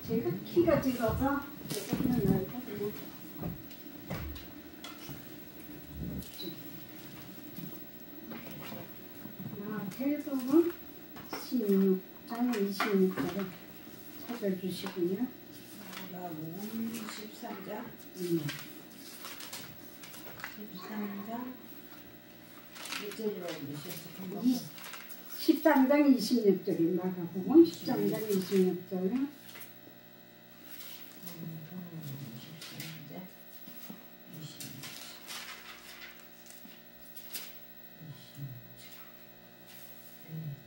제가 키가 작아서 조금은 넓거든요. 대부분 16장 26절을 찾아주시군요. 13장 13장 26절이 마가복음 13장 26절.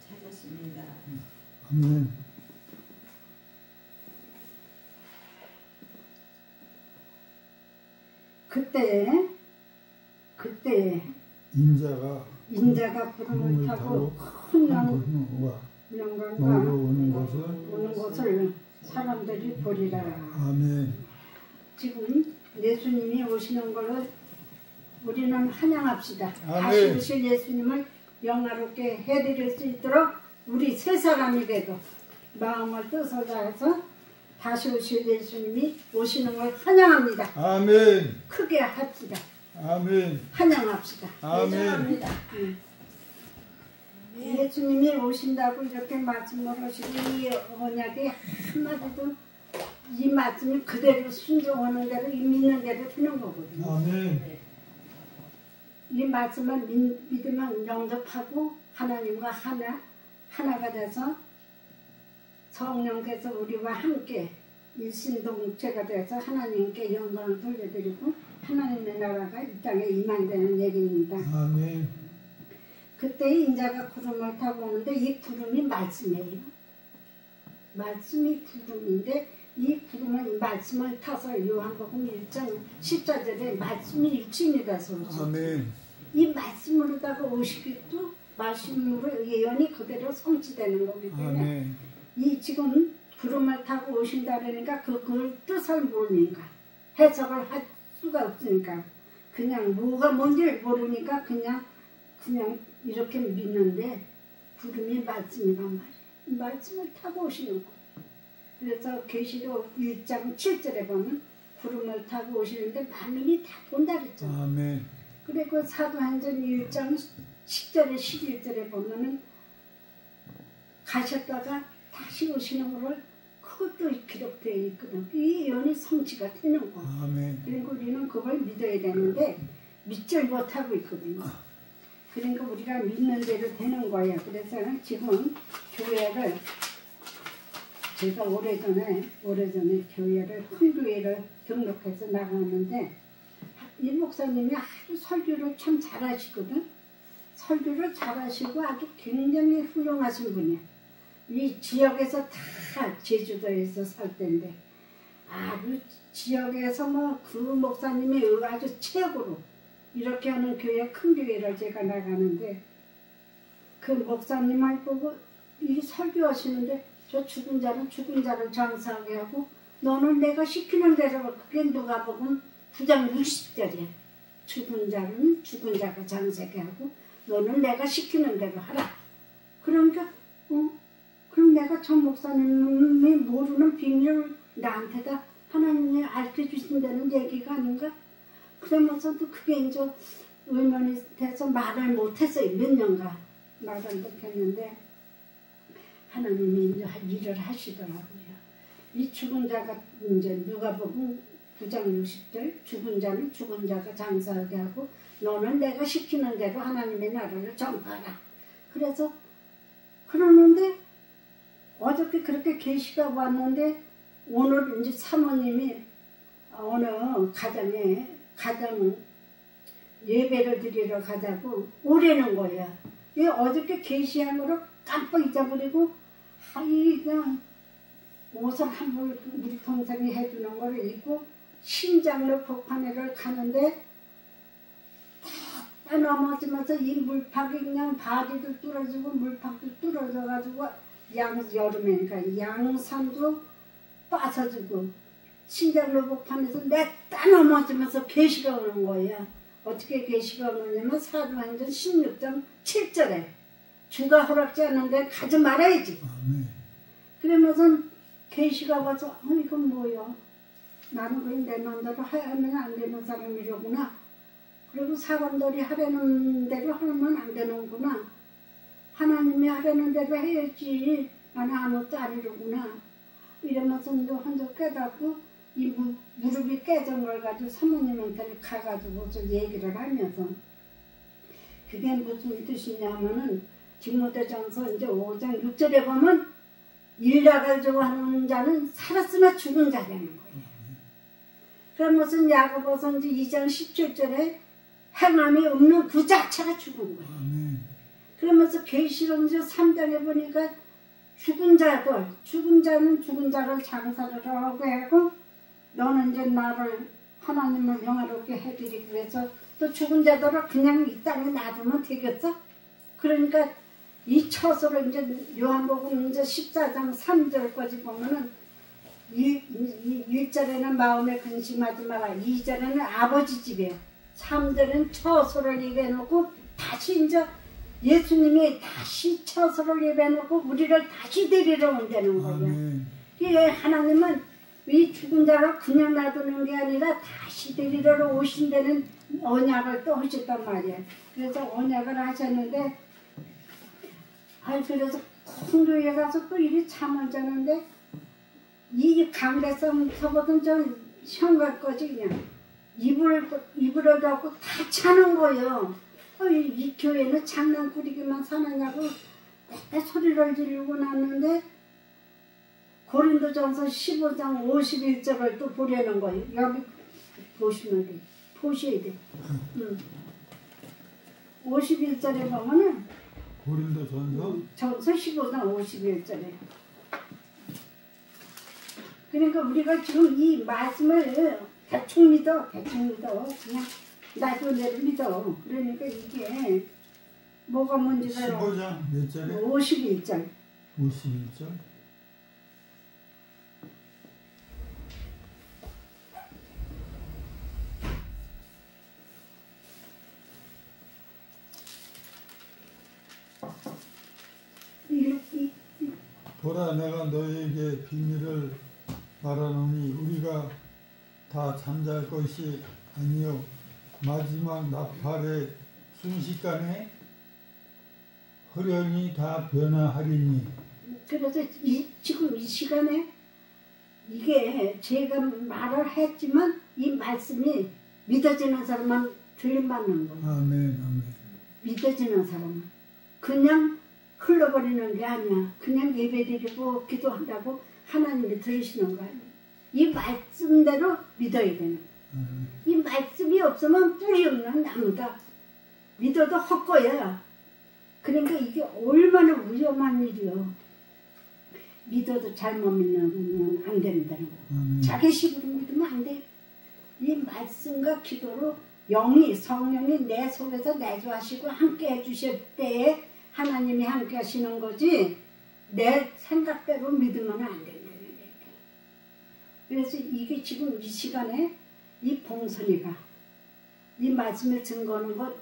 찾았습니다. 아멘. 그때 인자가 구름을 타고 큰 영광과 오는 것을 사람들이 보리라. 아멘. 지금 예수님이 오시는 것을 우리는 환영합시다. 아멘. 다시 오실 예수님을 영화롭게 해드릴 수 있도록 우리 세 사람에게도 마음을 뜻을 다해서 다시 오실 예수님이 오시는 걸 환영합니다. 아멘. 크게 합시다. 아멘. 환영합시다. 아멘. 예수님이 오신다고 이렇게 말씀을 하시고 이 언약이 한마디도 이 말씀이 그대로 순종하는 대로 믿는 대로 되는 거거든요. 아멘. 이 말씀을 믿으면 영접하고 하나님과 하나가 돼서 성령께서 우리와 함께 일신동체가 돼서 하나님께 영광을 돌려드리고 하나님의 나라가 이 땅에 임한다는 얘기입니다. 아멘. 그때 인자가 구름을 타고 오는데 이 구름이 말씀이에요. 말씀이 구름인데 이 구름은 말씀을 타서 요한복음 1장 14절에 말씀이 일진이 돼서 오죠. 아멘. 이 말씀으로다가 오시기도 말씀으로 예언이 그대로 성취되는 거기 때문에 아멘. 이 지금 구름을 타고 오신다 그러니까 그 뜻을 모르니까 해석을 할 수가 없으니까 그냥 뭐가 뭔지를 모르니까 그냥 이렇게 믿는데 구름이 말씀이란 말이에요. 말씀을 타고 오시는 거예요. 그래서 계시록 1장 7절에 보면 구름을 타고 오시는데 만민이 다 본다 그랬잖아요. 아멘. 그리고 사도행전 1장 10절에 11절에 보면은 가셨다가 다시 오시는 거를 그것도 기록되어 있거든. 이 예언이 성취가 되는 거. 아멘. 그러니까 우리는 그걸 믿어야 되는데 믿질 못하고 있거든요. 그러니까 우리가 믿는 대로 되는 거예요. 그래서 지금 교회를 제가 오래전에 교회를 큰 교회를 등록해서 나가는데 이 목사님이 아주 설교를 참 잘하시거든. 설교를 잘하시고 아주 굉장히 훌륭하신 분이야. 이 지역에서 다 제주도에서 살 때인데 아주 지역에서 뭐 그 목사님이 아주 최고로 이렇게 하는 교회, 큰 교회를 제가 나가는데 그 목사님을 보고 이 설교하시는데 저 죽은 자를 장사하게 하고 너는 내가 시키는 대로 그게 누가복음 9장 60절이야. 죽은 자는 죽은 자가 장사하게 하고 너는 내가 시키는 대로 하라. 그러니까 그럼 내가 저 목사님이 모르는 비밀을 나한테다 하나님이 알려주신다는 얘기가 아닌가? 그러면서도 그게 이제 의문이 돼서 말을 못했어요. 몇 년간 말을 못했는데 하나님이 이제 일을 하시더라고요. 이 죽은 자가 이제 누가복음 9장 60절 죽은 자는 죽은 자가 장사하게 하고 너는 내가 시키는 대로 하나님의 나라를 전파하라. 그래서 그러는데 어저께 그렇게 계시가 왔는데 오늘 이제 사모님이 어느 가정 예배를 드리러 가자고 오래는 거야. 이 어저께 계시한 거를 깜빡 잊어버리고 그냥 옷을 한 벌 우리 동생이 해주는 거를 입고 신장로 복판회를 가는데 다 넘어지면서 이 물팍이 그냥 바지도 뚫어지고 물팍도 뚫어져가지고 여름이니까 양산도 빠져지고 신장로 복판에서 냈다 넘어지면서 계시가 오는 거야. 어떻게 계시가 오느냐면 사도행전 16장 7절에 주가 허락지 않는데 가지 말아야지. 아멘. 그러면서 계시가 와서 이건 뭐야? 나는 그냥 내 맘대로 하면 안 되는 사람이로구나. 그리고 사람들이 하려는 대로 하면 안 되는구나. 하나님이 하려는 대로 해야지. 나는 아무것도 아니로구나. 이러면서 이제 혼자 깨닫고 이 무릎이 깨진 걸 가지고 사모님한테 가가지고 얘기를 하면서 그게 무슨 뜻이냐면은 디모데전서 이제 5장 6절에 보면 일 나가지고 하는 자는 살았으나 죽은 자라는 거예요. 그러면서 야고보서 이제 2장 17절에 행함이 없는 그 자체가 죽은 거예요. 그러면서 계시록 3장에 보니까 죽은 자는 죽은 자를 장사를 하고 너는 이제 나를 하나님을 영화롭게 해드리기 위해서 또 죽은 자들을 그냥 이 땅에 놔두면 되겠어? 그러니까 이 처소를 이제 요한복음 이제 14장 3절까지 보면은 1절에는 마음에 근심하지 마라. 2절에는 아버지 집이에요. 3절은 처소를 예배해놓고 다시 이제 예수님이 다시 처소를 예배해놓고 우리를 다시 데리러 온다는 거예요. 이게 하나님은 이 죽은 자를 그냥 놔두는 게 아니라 다시 데리러 오신다는 언약을 또 하셨단 말이에요. 그래서 언약을 하셨는데 그래서 큰 교회 가서 또 이리 잠을 자는데 이 강대성서보던 저 현관 거지 그냥 이불을 갖고 다 차는 거예요. 이 교회는 장난꾸리기만 사느냐고 그때 소리를 지르고 났는데 고린도전서 15장 51절을 또 보려는 거예요. 여기 보시면 돼. 보셔야 돼. 51절에 보면은 고린도전서 전서 15장 51절에 그러니까 우리가 지금 이 말씀을 대충 믿어 그냥 나도 내를 믿어. 그러니까 이게 뭐가 뭔지가요. 15장 몇 절에? 51절 51절 보라 내가 너희에게 비밀을 말하노니 우리가 다 잠잘 것이 아니요 마지막 나팔의 순식간에 홀연히 다 변화하리니. 그래서 지금 이 시간에 이게 제가 말을 했지만 이 말씀이 믿어지는 사람만 들림받는 거예요. 아멘. 믿어지는 사람은 그냥 흘러버리는 게 아니야. 그냥 예배드리고 기도한다고 하나님이 들으시는 거 아니야. 이 말씀대로 믿어야 되는 거야. 이 말씀이 없으면 뿌리 없는 나무다. 믿어도 헛거야. 그러니까 이게 얼마나 위험한 일이요. 믿어도 잘못 믿는 안 된다는 거. 자기 식으로 믿으면 안 돼. 이 말씀과 기도로 성령이 내 속에서 내주하시고 함께 해주실 때에 하나님이 함께 하시는 거지 내 생각대로 믿으면 안 된다는 얘기. 그래서 이게 지금 이 시간에 이 봉선이가 이 말씀을 증거하는 것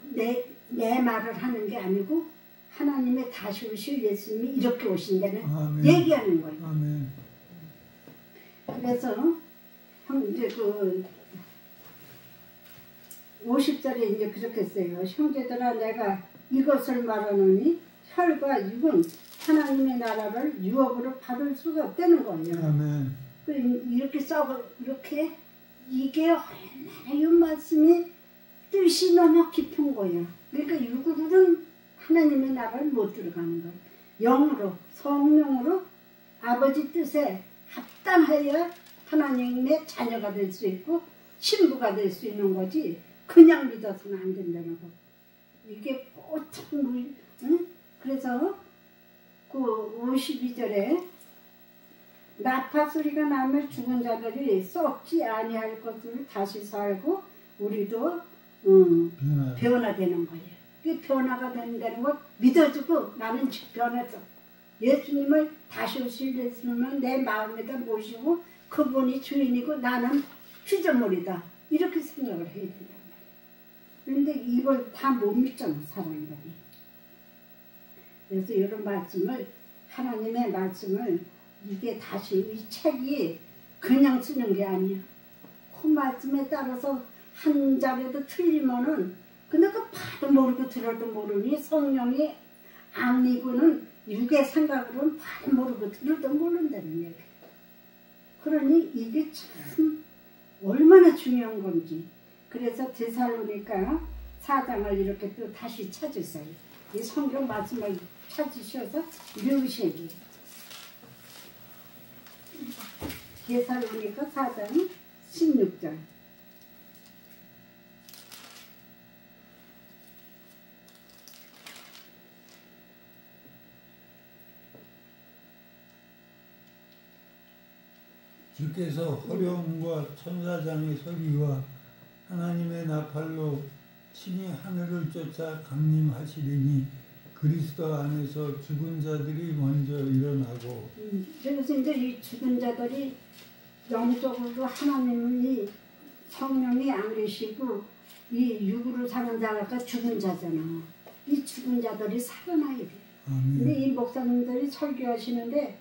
내 말을 하는 게 아니고 하나님의 다시 오실 예수님이 이렇게 오신다는 얘기하는 거예요. 아멘. 그래서 이제 50절에 이제 그렇게 써요. 형제들아 내가 이것을 말하노니 혈과 육은 하나님의 나라를 유업으로 받을 수가 없다는 거예요. 아멘. 이렇게 이렇게 이게 얼마나 이 말씀이 뜻이 너무 깊은 거예요. 그러니까 육으로는 하나님의 나라를 못 들어가는 거예요. 영으로 성령으로 아버지 뜻에 합당하여 하나님의 자녀가 될 수 있고 신부가 될 수 있는 거지 그냥 믿어서는 안 된다는 거. 이게 보통 응? 그래서 그 52절에 나팔 소리가 나면 죽은 자들이 썩지 아니할 것을 다시 살고 우리도 변화되는 거예요. 그 변화가 된다는 걸 믿어주고 나는 변했어. 예수님을 다시 오실 예수님은 내 마음에다 모시고 그분이 주인이고 나는 피조물이다. 이렇게 생각을 해야 된단 말이에요. 그런데 이걸 다 못 믿잖아 사람들이. 그래서 이런 말씀을 하나님의 말씀을 이게 다시 이 책이 그냥 쓰는 게 아니야. 그 말씀에 따라서 한 자리도 틀리면은 근데 그 봐도 모르고 들어도 모르니 성령이 아니고는 육의 생각으로는 봐도 모르고 들어도 모른다는 얘기. 그러니 이게 참 얼마나 중요한 건지. 그래서 데살로니가 4장을 이렇게 또 다시 찾으세요. 이 성경 말씀을 찾으셔서 읽으셔야지. 데살로니가 4장 16절. 주께서 허령과 천사장의 소리와 하나님의 나팔로 친히 하늘을 쫓아 강림하시리니 그리스도 안에서 죽은 자들이 먼저 일어나고. 그래서 이제 이 죽은 자들이 영적으로 하나님이 성령이 안 계시고 이 육으로 사는 자가 죽은 자잖아. 이 죽은 자들이 살아나야 돼. 근데 이 목사님들이 설교하시는데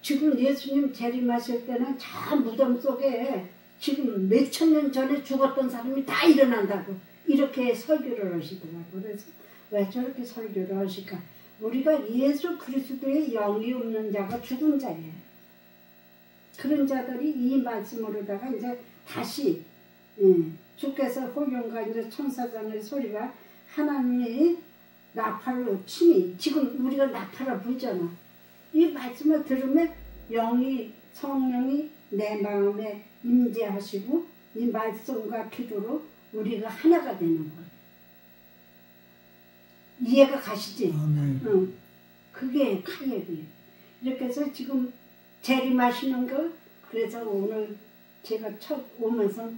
지금 예수님 재림하실 때는 저 무덤 속에 지금 몇천 년 전에 죽었던 사람이 다 일어난다고 이렇게 설교를 하시더라고요. 그래서 왜 저렇게 설교를 하실까? 우리가 예수 그리스도의 영이 없는 자가 죽은 자예요. 그런 자들이 이 말씀으로다가 이제 다시 주께서 호령과 이제 천사장의 소리가 하나님이 나팔로 치니 지금 우리가 나팔을 불잖아. 이 말씀을 들으면 영이 성령이 내 마음에 임재하시고 이 말씀과 기도로 우리가 하나가 되는 거예요. 이해가 가시지? 응. 그게 카예요. 이렇게 해서 지금 재림하시는 거 그래서 오늘 제가 첫 오면서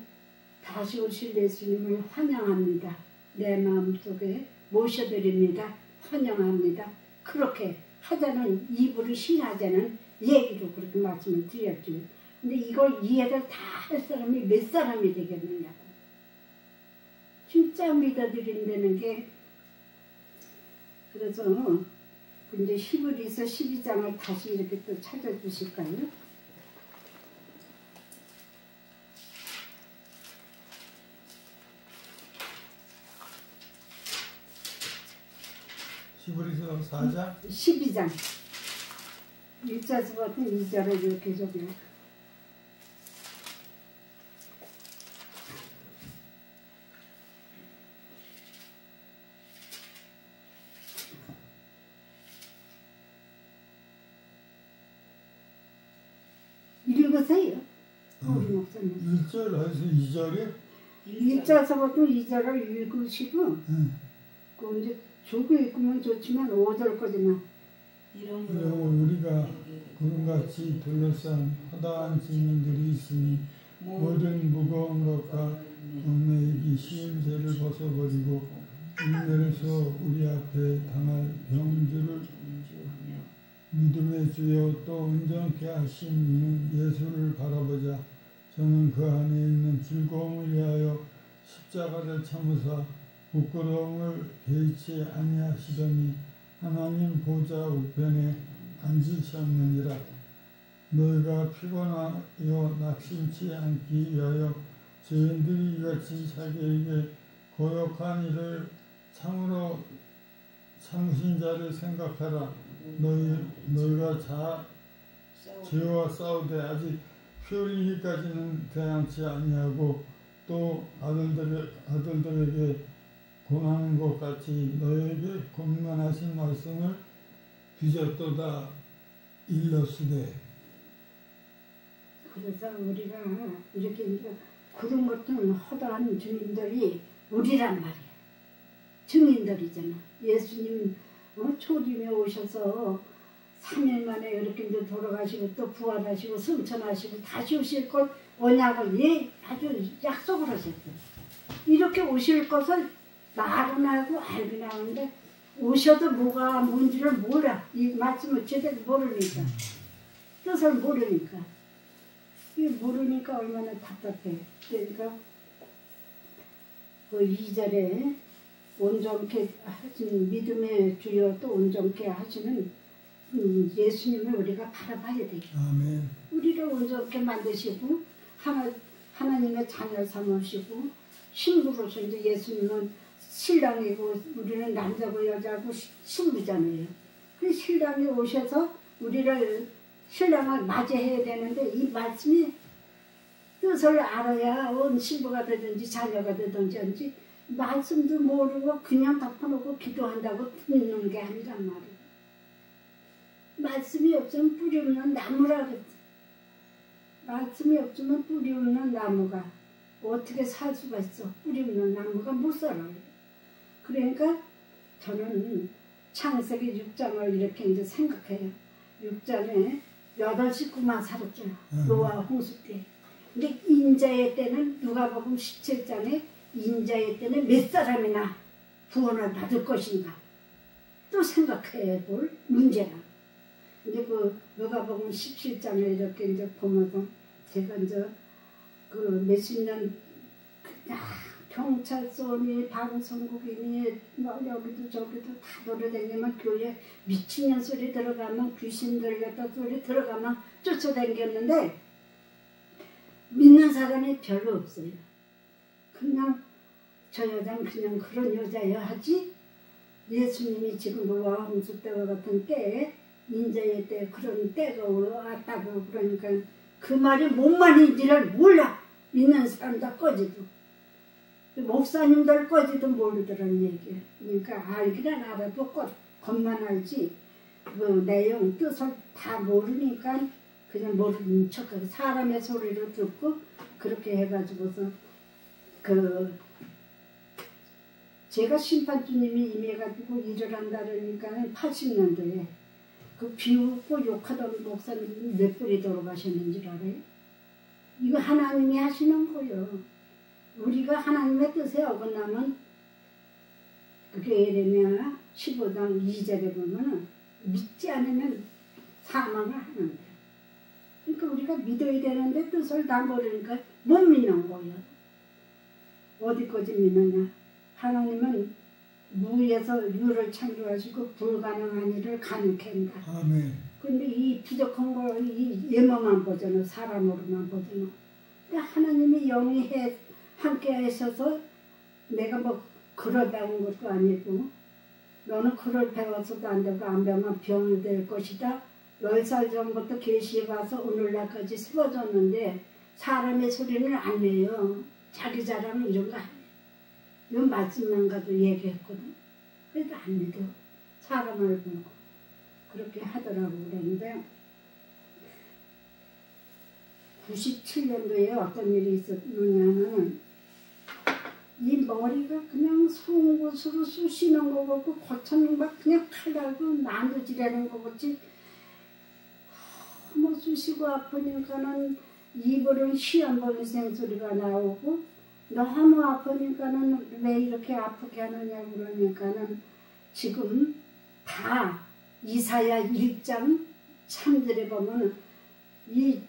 다시 오실 예수님을 환영합니다. 내 마음속에 모셔드립니다. 환영합니다. 그렇게 하자는 입으로 신하자는 얘기로 그렇게 말씀을 드렸죠. 근데 이걸 이해를 다 할 사람이 몇 사람이 되겠느냐고. 진짜 믿어드린다는 게 그래서 이제 히브리서 12장을 다시 이렇게 또 찾아주실까요? 히브리서 4장? 12장 1절부터 2절을 이렇게 적어요. 읽으세요. 우리 목사님. 1절에서 2절이요? 1절서부터 2절을 읽으시고 그 이제 조교 읽으면 좋지만 5절까지만 이러므로 우리가 구름같이 둘러싼 허다한 증인들이 있으니 모든 무거운 것과 얽매이기 쉬운 죄를 벗어버리고 인내로서 우리 앞에 당할 병주를 믿음의 주여 또 온전케 하신 이는 예수를 바라보자. 저는 그 안에 있는 즐거움을 위하여 십자가를 참으사 부끄러움을 개의치 아니하시더니 하나님 보좌 우편에 앉으셨느니라. 너희가 피곤하여 낙심치 않기 위하여 죄인들이 이같이 자기에게 고역한 일을 참으로 참으신 자를 생각하라. 너희가 죄와 싸우되 아직 피 흘리기까지는 대항치 아니하고 또 아들들에게 권하는 것 같이 너희에게 권면하신 말씀을 빚었도다 일렀으되. 그래서 우리가 이렇게 그런 것들은 허다한 증인들이 우리란 말이야. 증인들이잖아. 예수님 초림에 오셔서 3일 만에 이렇게 이제 돌아가시고 또 부활하시고 승천하시고 다시 오실 걸 언약을 아주 약속을 하셨어요. 이렇게 오실 것을 말은 알고 알긴 하는데 오셔도 뭐가 뭔지를 몰라. 이 말씀을 제대로 모르니까. 뜻을 모르니까. 이게 모르니까 얼마나 답답해. 그러니까 그 2절에 온전케 하시는 믿음의 주여 또 온전케 하시는 예수님을 우리가 바라봐야 되겠다. 아멘. 우리를 온전하게 만드시고 하나님의 자녀 삼으시고 신부로서 이제 예수님은 신랑이고 우리는 남자고 여자고 신부잖아요. 그 신랑이 오셔서 우리를 신랑을 맞이해야 되는데 이 말씀이 뜻을 알아야 온 신부가 되든지 자녀가 되든지 말씀도 모르고 그냥 덮어놓고 기도한다고 듣는 게 아니란 말이에요. 말씀이 없으면 뿌리 없는 나무라 그랬지. 말씀이 없으면 뿌리 없는 나무가 어떻게 살 수가 있어. 뿌리 없는 나무가 못 살아요. 그러니까 저는 창세기 6장을 이렇게 이제 생각해요. 6장에 8식구만 살았잖아. 노아 홍수 때. 근데 인자의 때는 누가복음 17장에 인자의 때는 몇 사람이나 구원을 받을 것인가. 또 생각해 볼 문제라. 근데 그 누가복음 17장에 이렇게 이제 보면서 제가 이제 그 몇십 년 경찰서니 방송국이니 뭐 여기도 저기도 다 돌아다니면 교회 미친년 소리 들어가면 귀신 들렸다 소리 들어가면 쫓아다녔는데 믿는 사람이 별로 없어요. 그냥 저 여자는 그냥 그런 여자여 하지 예수님이 지금 노아 홍수 때와 같은 때에 인자의 때 그런 때가 왔다고 그러니까 그 말이 뭔 말인지를 몰라. 믿는 사람도 꺼지도 목사님들까지도 모르더란 얘기야. 그러니까 알기는 알아도 겉만 알지 그 내용 뜻을 다 모르니까 그냥 모르는 척하고 사람의 소리를 듣고 그렇게 해가지고서 그 제가 심판주님이 임해가지고 일을 한다 그러니까 80년도에 그 비웃고 욕하던 목사님이 몇 분이 돌아가셨는지 알아요? 이거 하나님이 하시는 거예요. 우리가 하나님의 뜻에 어긋나면 그게 예레미야 15장 2절에 보면은 믿지 않으면 사망을 하는데 그러니까 우리가 믿어야 되는데 뜻을 다 모르니까 못 믿는 거예요. 어디까지 믿느냐. 하나님은 무에서 유를 창조하시고 불가능한 일을 가능케 한다. 아멘. 근데 이 부족한 걸 이 예모만 보잖아. 사람으로만 보잖아. 근데 하나님이 영이 함께 하셔서 내가 뭐 그러다 온 것도 아니고 너는 그걸 배워서도 안 되고 안 배우면 병이 될 것이다. 10살 전부터 계시에 와서 오늘날까지 세워졌는데 사람의 소리는 안 내요. 자기 자랑은 이런 거 안 해요. 이건 말씀만 가지고 얘기했거든. 그래도 안 믿어. 사람을 보고 그렇게 하더라고 그랬는데 97년도에 어떤 일이 있었느냐는 이 머리가 그냥 송곳으로 쑤시는 거 같고 거창 막 그냥 칼날고 난도질하는 거 같이 너무 쑤시고 아프니까는 입으로는 시한번생 소리가 나오고 너무 아프니까는 왜 이렇게 아프게 하느냐고 그러니까는 지금 다 이사야 1장 3절에 보면 이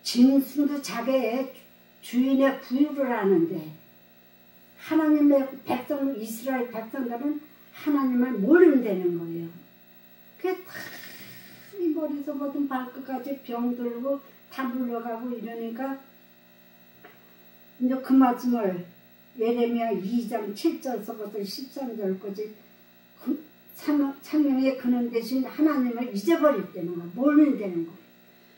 짐승도 자기의 주인의 부유를 아는데 하나님의 백성, 이스라엘 백성들은 하나님을 모르면 되는 거예요. 그게 다 이 머리에서 모든 발끝까지 병들고 다 물러가고 이러니까 이제 그 말씀을 예레미야 2장 7절서부터 13절까지 생명의 근원 대신 하나님을 잊어버렸다는 거야. 모르면 되는 거야.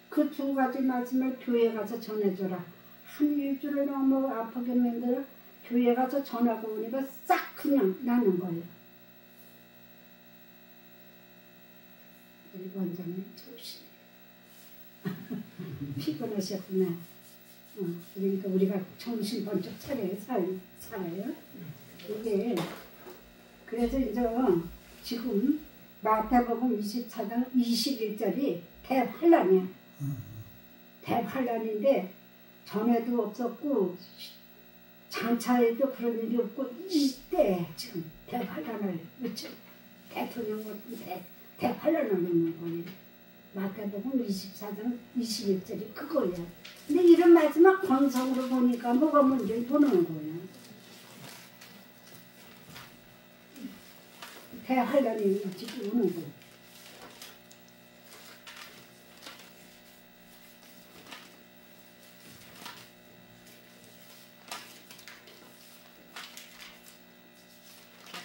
그 두 가지 말씀을 교회 가서 전해줘라. 한 일주를 너무 아프게 만들어 교회 가서 전하고 오니까 싹 그냥 나는 거예요. 우리 원장님 좋으시네. 피곤하셨구나. 그러니까 우리가 정신 번쩍 살아요. 이게 그래서 이제 지금 마태복음 24장 21절이 대환란이야. 대환란인데 전에도 없었고 장차에도 그런 일이 없고 이때 지금 대환란을 그렇죠? 대통령 같은 대환란을 넣는 거예요. 마태복음 24장 21절이 그거야. 근데 이런 말씀을 건성으로 보니까 뭐가 문제를 보는 거야. 대환란이 지금 오는 거야.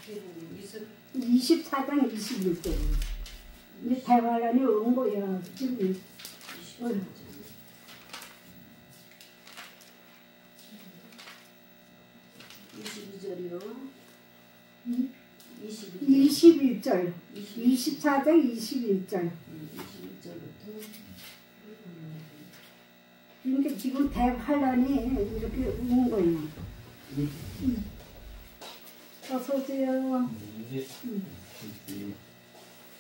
24장 21절. 이제 대환란이 온 거야. 지금. 22절이요. 21절. 24장 21절. 21절부터. 그러니까 지금 대환란이 이렇게 온 거예요. 어서 오세요.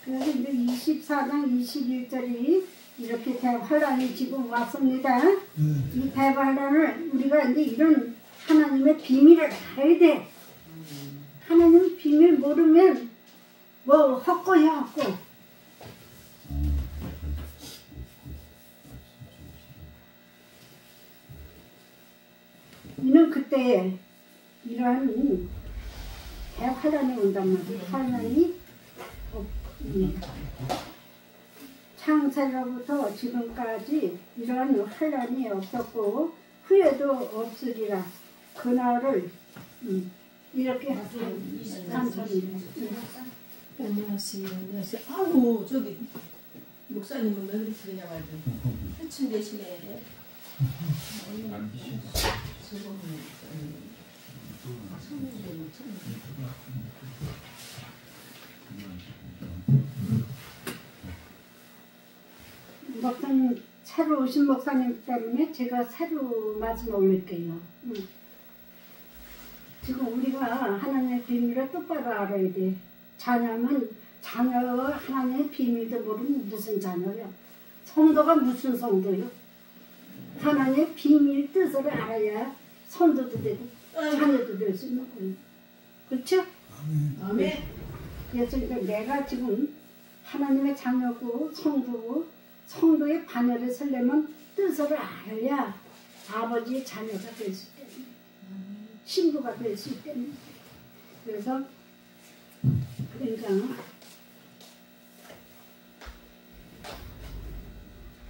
그래서 이제 24장 21절이 이렇게 대환란이 지금 왔습니다. 이 대환란을 우리가 이제 이런 하나님의 비밀을 알아야 돼. 하나님 비밀 모르면 뭐 헛거야 헛거. 이는 그때 이러한 대환란이 온단 말이야. 환란이 창세로부터 지금까지 이러한 환란이 없었고 후에도 없으리라. 그날을 이렇게 한선이래. 안녕하세요. 안녕하세요. 아우 저기 목사님은 왜 그렇게 그냥 아주 한층 대신에 목사님 새로 오신 목사님 때문에 제가 새로 말씀 올릴게요. 지금 우리가 하나님의 비밀을 똑바로 알아야 돼. 자녀는 자녀가 하나님의 비밀도 모르면 무슨 자녀요? 성도가 무슨 성도요? 하나님의 비밀 뜻을 알아야 성도도 되고 자녀도 될 수 있는 거예요. 그렇죠? 아멘. 그래서 이제 내가 지금 하나님의 자녀고 성도고 성도의 자녀를 쓰려면 뜻을 알아야 아버지의 자녀가 될 수 있다. 신부가 될 수 있다는. 그래서 그러니까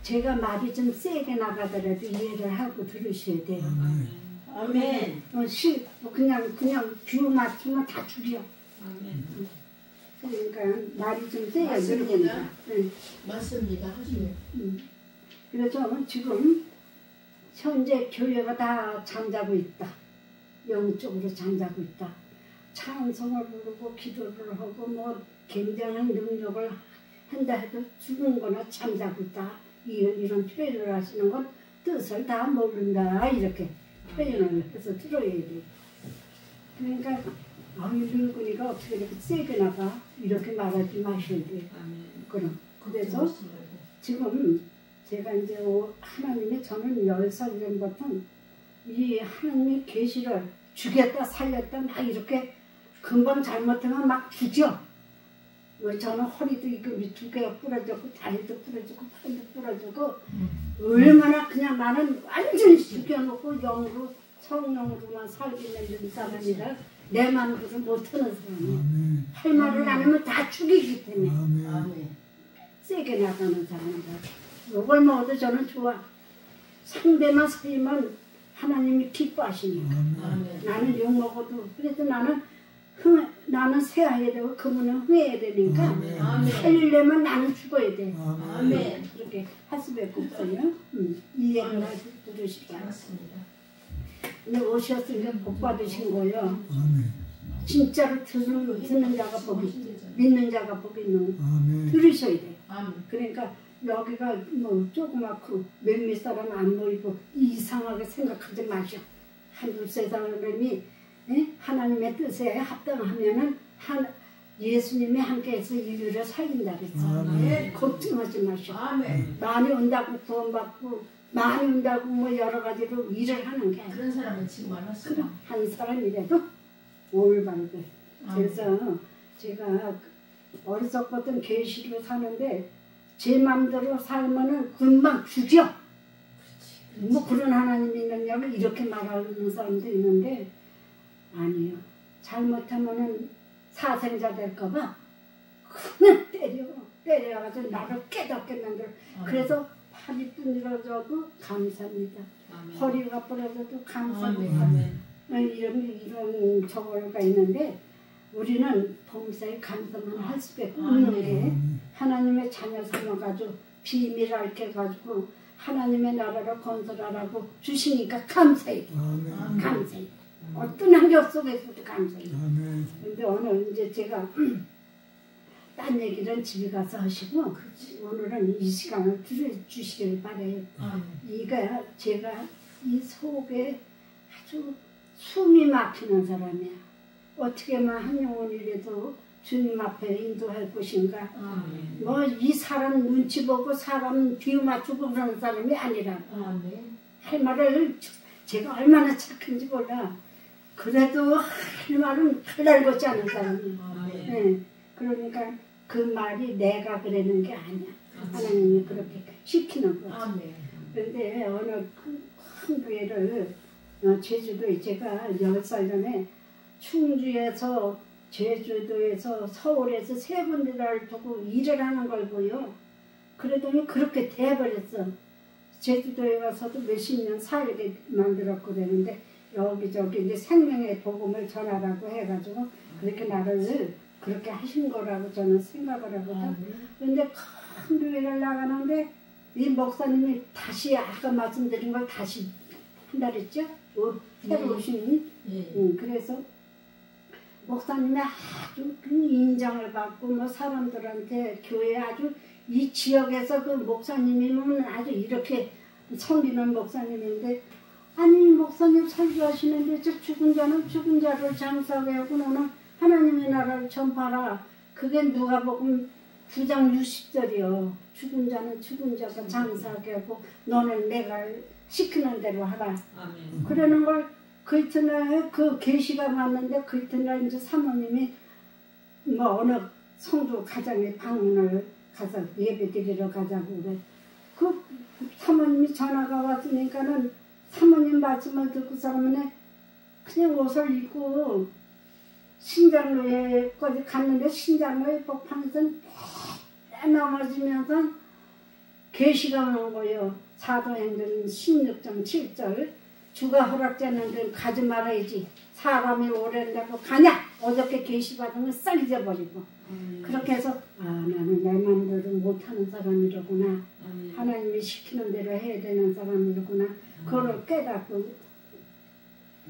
제가 말이 좀 세게 나가더라도 이해를 하고 들으셔야 돼요. 아멘. 그냥 뷰 맞추면 다 죽여. 아멘. 그러니까 말이 좀 세게 맞습니다. 들리니까. 맞습니다. 하시네. 그래서 지금 현재 교회가 다 잠자고 있다. 영적으로 잠자고 있다. 찬송을 부르고 기도를 하고 뭐 굉장한 능력을 한다 해도 죽은 거나 잠자고 있다. 이런 표현을 하시는 건 뜻을 다 모른다. 이렇게 표현을 해서 들어야 돼. 그러니까 민군이가 어떻게 이렇게 세게 나가 이렇게 말하지 마셔야 돼. 그럼 그래서 지금 제가 이제 하나님이 저는 10살 전부터 이 하나님의 계시를 죽였다 살렸다 막 이렇게 금방 잘못하면 막 죽여. 저는 허리도 이거 두 개가 부러졌고 다리도 부러졌고 팔도 부러졌고 얼마나 그냥 나는 완전히 죽여놓고 영으로 성령으로만 살기는 사람이라 내 마음으로 못하는 사람이야. 할 말을 안 하면 다 죽이기 때문에 세게 나가는 사람이다. 요걸 먹어도 저는 좋아. 상대만 살리면 하나님이 기뻐하시니까. 나는 욕 먹어도 그래도 나는 세해야 되고 그분은 후회해야 되니까 살리려면 나는 죽어야 돼. 아멘. 그렇게 할 수밖에 없어요. 이해를 들으시기 바랍니다. 근데 오셨으니까 복 받으신 거예요. 진짜로 듣는 자가 복이, 믿는 자가 복이 있는. 들으셔야 돼. 그러니까 여기가 뭐 조그맣고 몇몇 사람 안 모이고 이상하게 생각하지 마셔. 한두 세 사람이 하나님의 뜻에 합당하면은 예수님이 함께해서 인류를 살린다 그랬어. 걱정하지 마셔. 많이 온다고 구원받고 많이 온다고 뭐 여러 가지로 일을 하는 게 그런 사람은 지금 많았어요. 한 사람이라도 올바르게. 그래서 제가 어리석었던 계시로 사는데 제 맘대로 살면은 금방 죽여. 뭐 그런 하나님이 있느냐고 이렇게 말하는 사람도 있는데 아니요. 잘못하면은 사생자 될까봐 그냥 때려가지고 나를 깨닫게 만들어. 그래서 팔이 부러져도 감사합니다. 허리가 부러져도 감사합니다. 이런 저거가 있는데 우리는 범사에 감사만 할 수밖에 없는 게 하나님의 자녀 삼아가지고 비밀 앓게 해가지고 하나님의 나라를 건설하라고 주시니까 감사해. 아멘. 감사해. 어떤 환경 속에서도 감사해. 아멘. 근데 오늘 이제 제가 딴 얘기는 집에 가서 하시고 오늘은 이 시간을 주시길 바래요. 이가 제가 이 속에 아주 숨이 막히는 사람이야. 어떻게만 한 영혼이라도 주님 앞에 인도할 것인가. 뭐 이 사람 눈치 보고 사람 비유 맞추고 그러는 사람이 아니라 할 말을 제가 얼마나 착한지 몰라. 그래도 할 말은 달달 걷지 않은 사람이야. 네. 그러니까 그 말이 내가 그러는 게 아니야. 하나님이 그렇게 시키는 거지. 그런데 어느 큰 교회를 제주도에 제가 10살 전에 충주에서 제주도에서 서울에서 세 군데를 두고 일을 하는 걸 보여. 그러더니 그렇게 돼버렸어. 제주도에 가서도 몇십 년 살게 만들었고 그랬는데 여기저기 이제 생명의 복음을 전하라고 해가지고 그렇게 나를 그렇게 하신 거라고 저는 생각을 하거든. 그런데 큰 교회를 나가는데 이 목사님이 다시 아까 말씀드린 걸 다시 한다 그랬죠? 새로 오신. 그래서 목사님의 아주 그 인정을 받고 뭐 사람들한테 교회 아주 이 지역에서 그 목사님이면 아주 이렇게 섬기는 목사님인데 아니 목사님 설교하시는데 저 죽은 자는 죽은 자를 장사하게 하고 너는 하나님의 나라를 전파하라. 그게 누가복음 9장 60절이요. 죽은 자는 죽은 자가 장사하게 하고 너는 내가 시키는 대로 하라. 그러는 걸 그 이튿날 그 계시가 왔는데 그 이튿날 이제 사모님이 뭐 어느 성도 가정에 방문을 가서 예배 드리러 가자고 그래. 그 사모님이 전화가 왔으니까는 사모님 말씀을 듣고 사람은 그냥 옷을 입고 신장로에까지 갔는데 신장로에 복판에서 넘어지면서 계시가 오는 거예요. 사도행전 16장 7절 주가 허락되는 데는 가지 말아야지. 사람이 오랜다고 가냐? 어저께 계시 받은 건 싹 잊어버리고. 그렇게 해서 나는 내 마음대로 못하는 사람이로구나. 하나님이 시키는 대로 해야 되는 사람이로구나. 그걸 깨닫고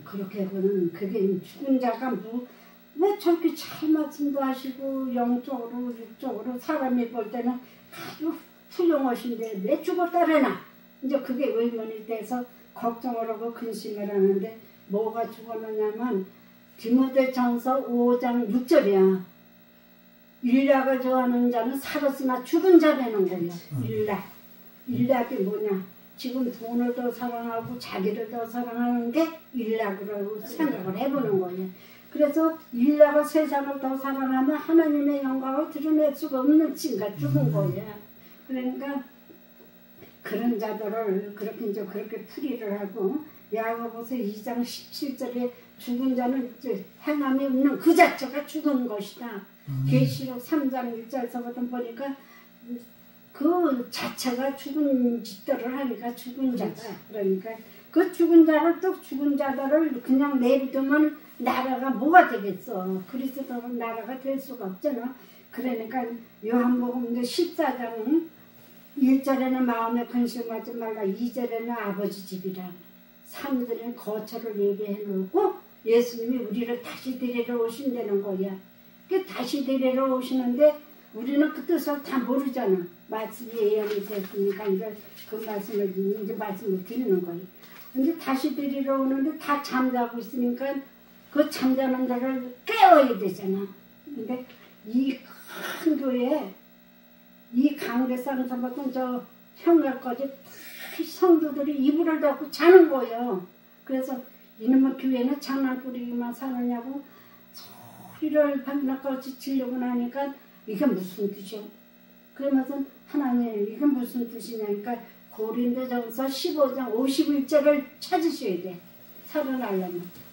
그렇게 하고는 그게 죽은 자가 왜 저렇게 잘 말씀도 하시고 영적으로 육적으로 사람이 볼 때는 아주 훌륭하신데 왜 죽었다래나. 이제 그게 의문이 돼서 걱정을 하고 근심을 하는데 뭐가 죽었느냐면 디모데전서 5장 6절이야. 일락을 좋아하는 자는 살았으나 죽은 자라는 거야. 일락이 뭐냐. 지금 돈을 더 사랑하고 자기를 더 사랑하는 게 일락으로 생각을 해보는 거야. 그래서 일락을 세상을 더 사랑하면 하나님의 영광을 드러낼 수가 없는 징가 죽은 거야. 그러니까 그런 자들을 그렇게 풀이를 하고 야고보서 2장 17절에 죽은 자는 이제 행함이 없는 그 자체가 죽은 것이다. 계시록 3장 1절에서부터 보니까 그 자체가 죽은 짓들을 하니까 죽은 자다. 그러니까 그 죽은 자를 또 죽은 자들을 그냥 내비두면 나라가 뭐가 되겠어. 그리스도 나라가 될 수가 없잖아. 그러니까 요한복음 14장 1절에는 마음에 근심하지 말라. 2절에는 아버지 집이라. 3절에는 거처를 얘기해 놓고 예수님이 우리를 다시 데리러 오신다는 거야. 그 다시 데리러 오시는데 우리는 그 뜻을 다 모르잖아. 말씀이 예언이 됐으니까 이제 그 말씀을 드리는 거예요. 근데 다시 데리러 오는데 다 잠자고 있으니까 그 잠자는 자를 깨워야 되잖아. 근데 이 큰 교회에 이 강대상서부터 저 현갈까지 성도들이 이불을 덮고 자는 거예요. 그래서 이놈의 교회는 장난꾸러기만 사느냐고 소리를 밤낮같이 지르고 나니까 이게 무슨 뜻이야? 그러면서 하나님 이게 무슨 뜻이냐니까 고린도전서 15장 51절을 찾으셔야 돼. 살아나려면.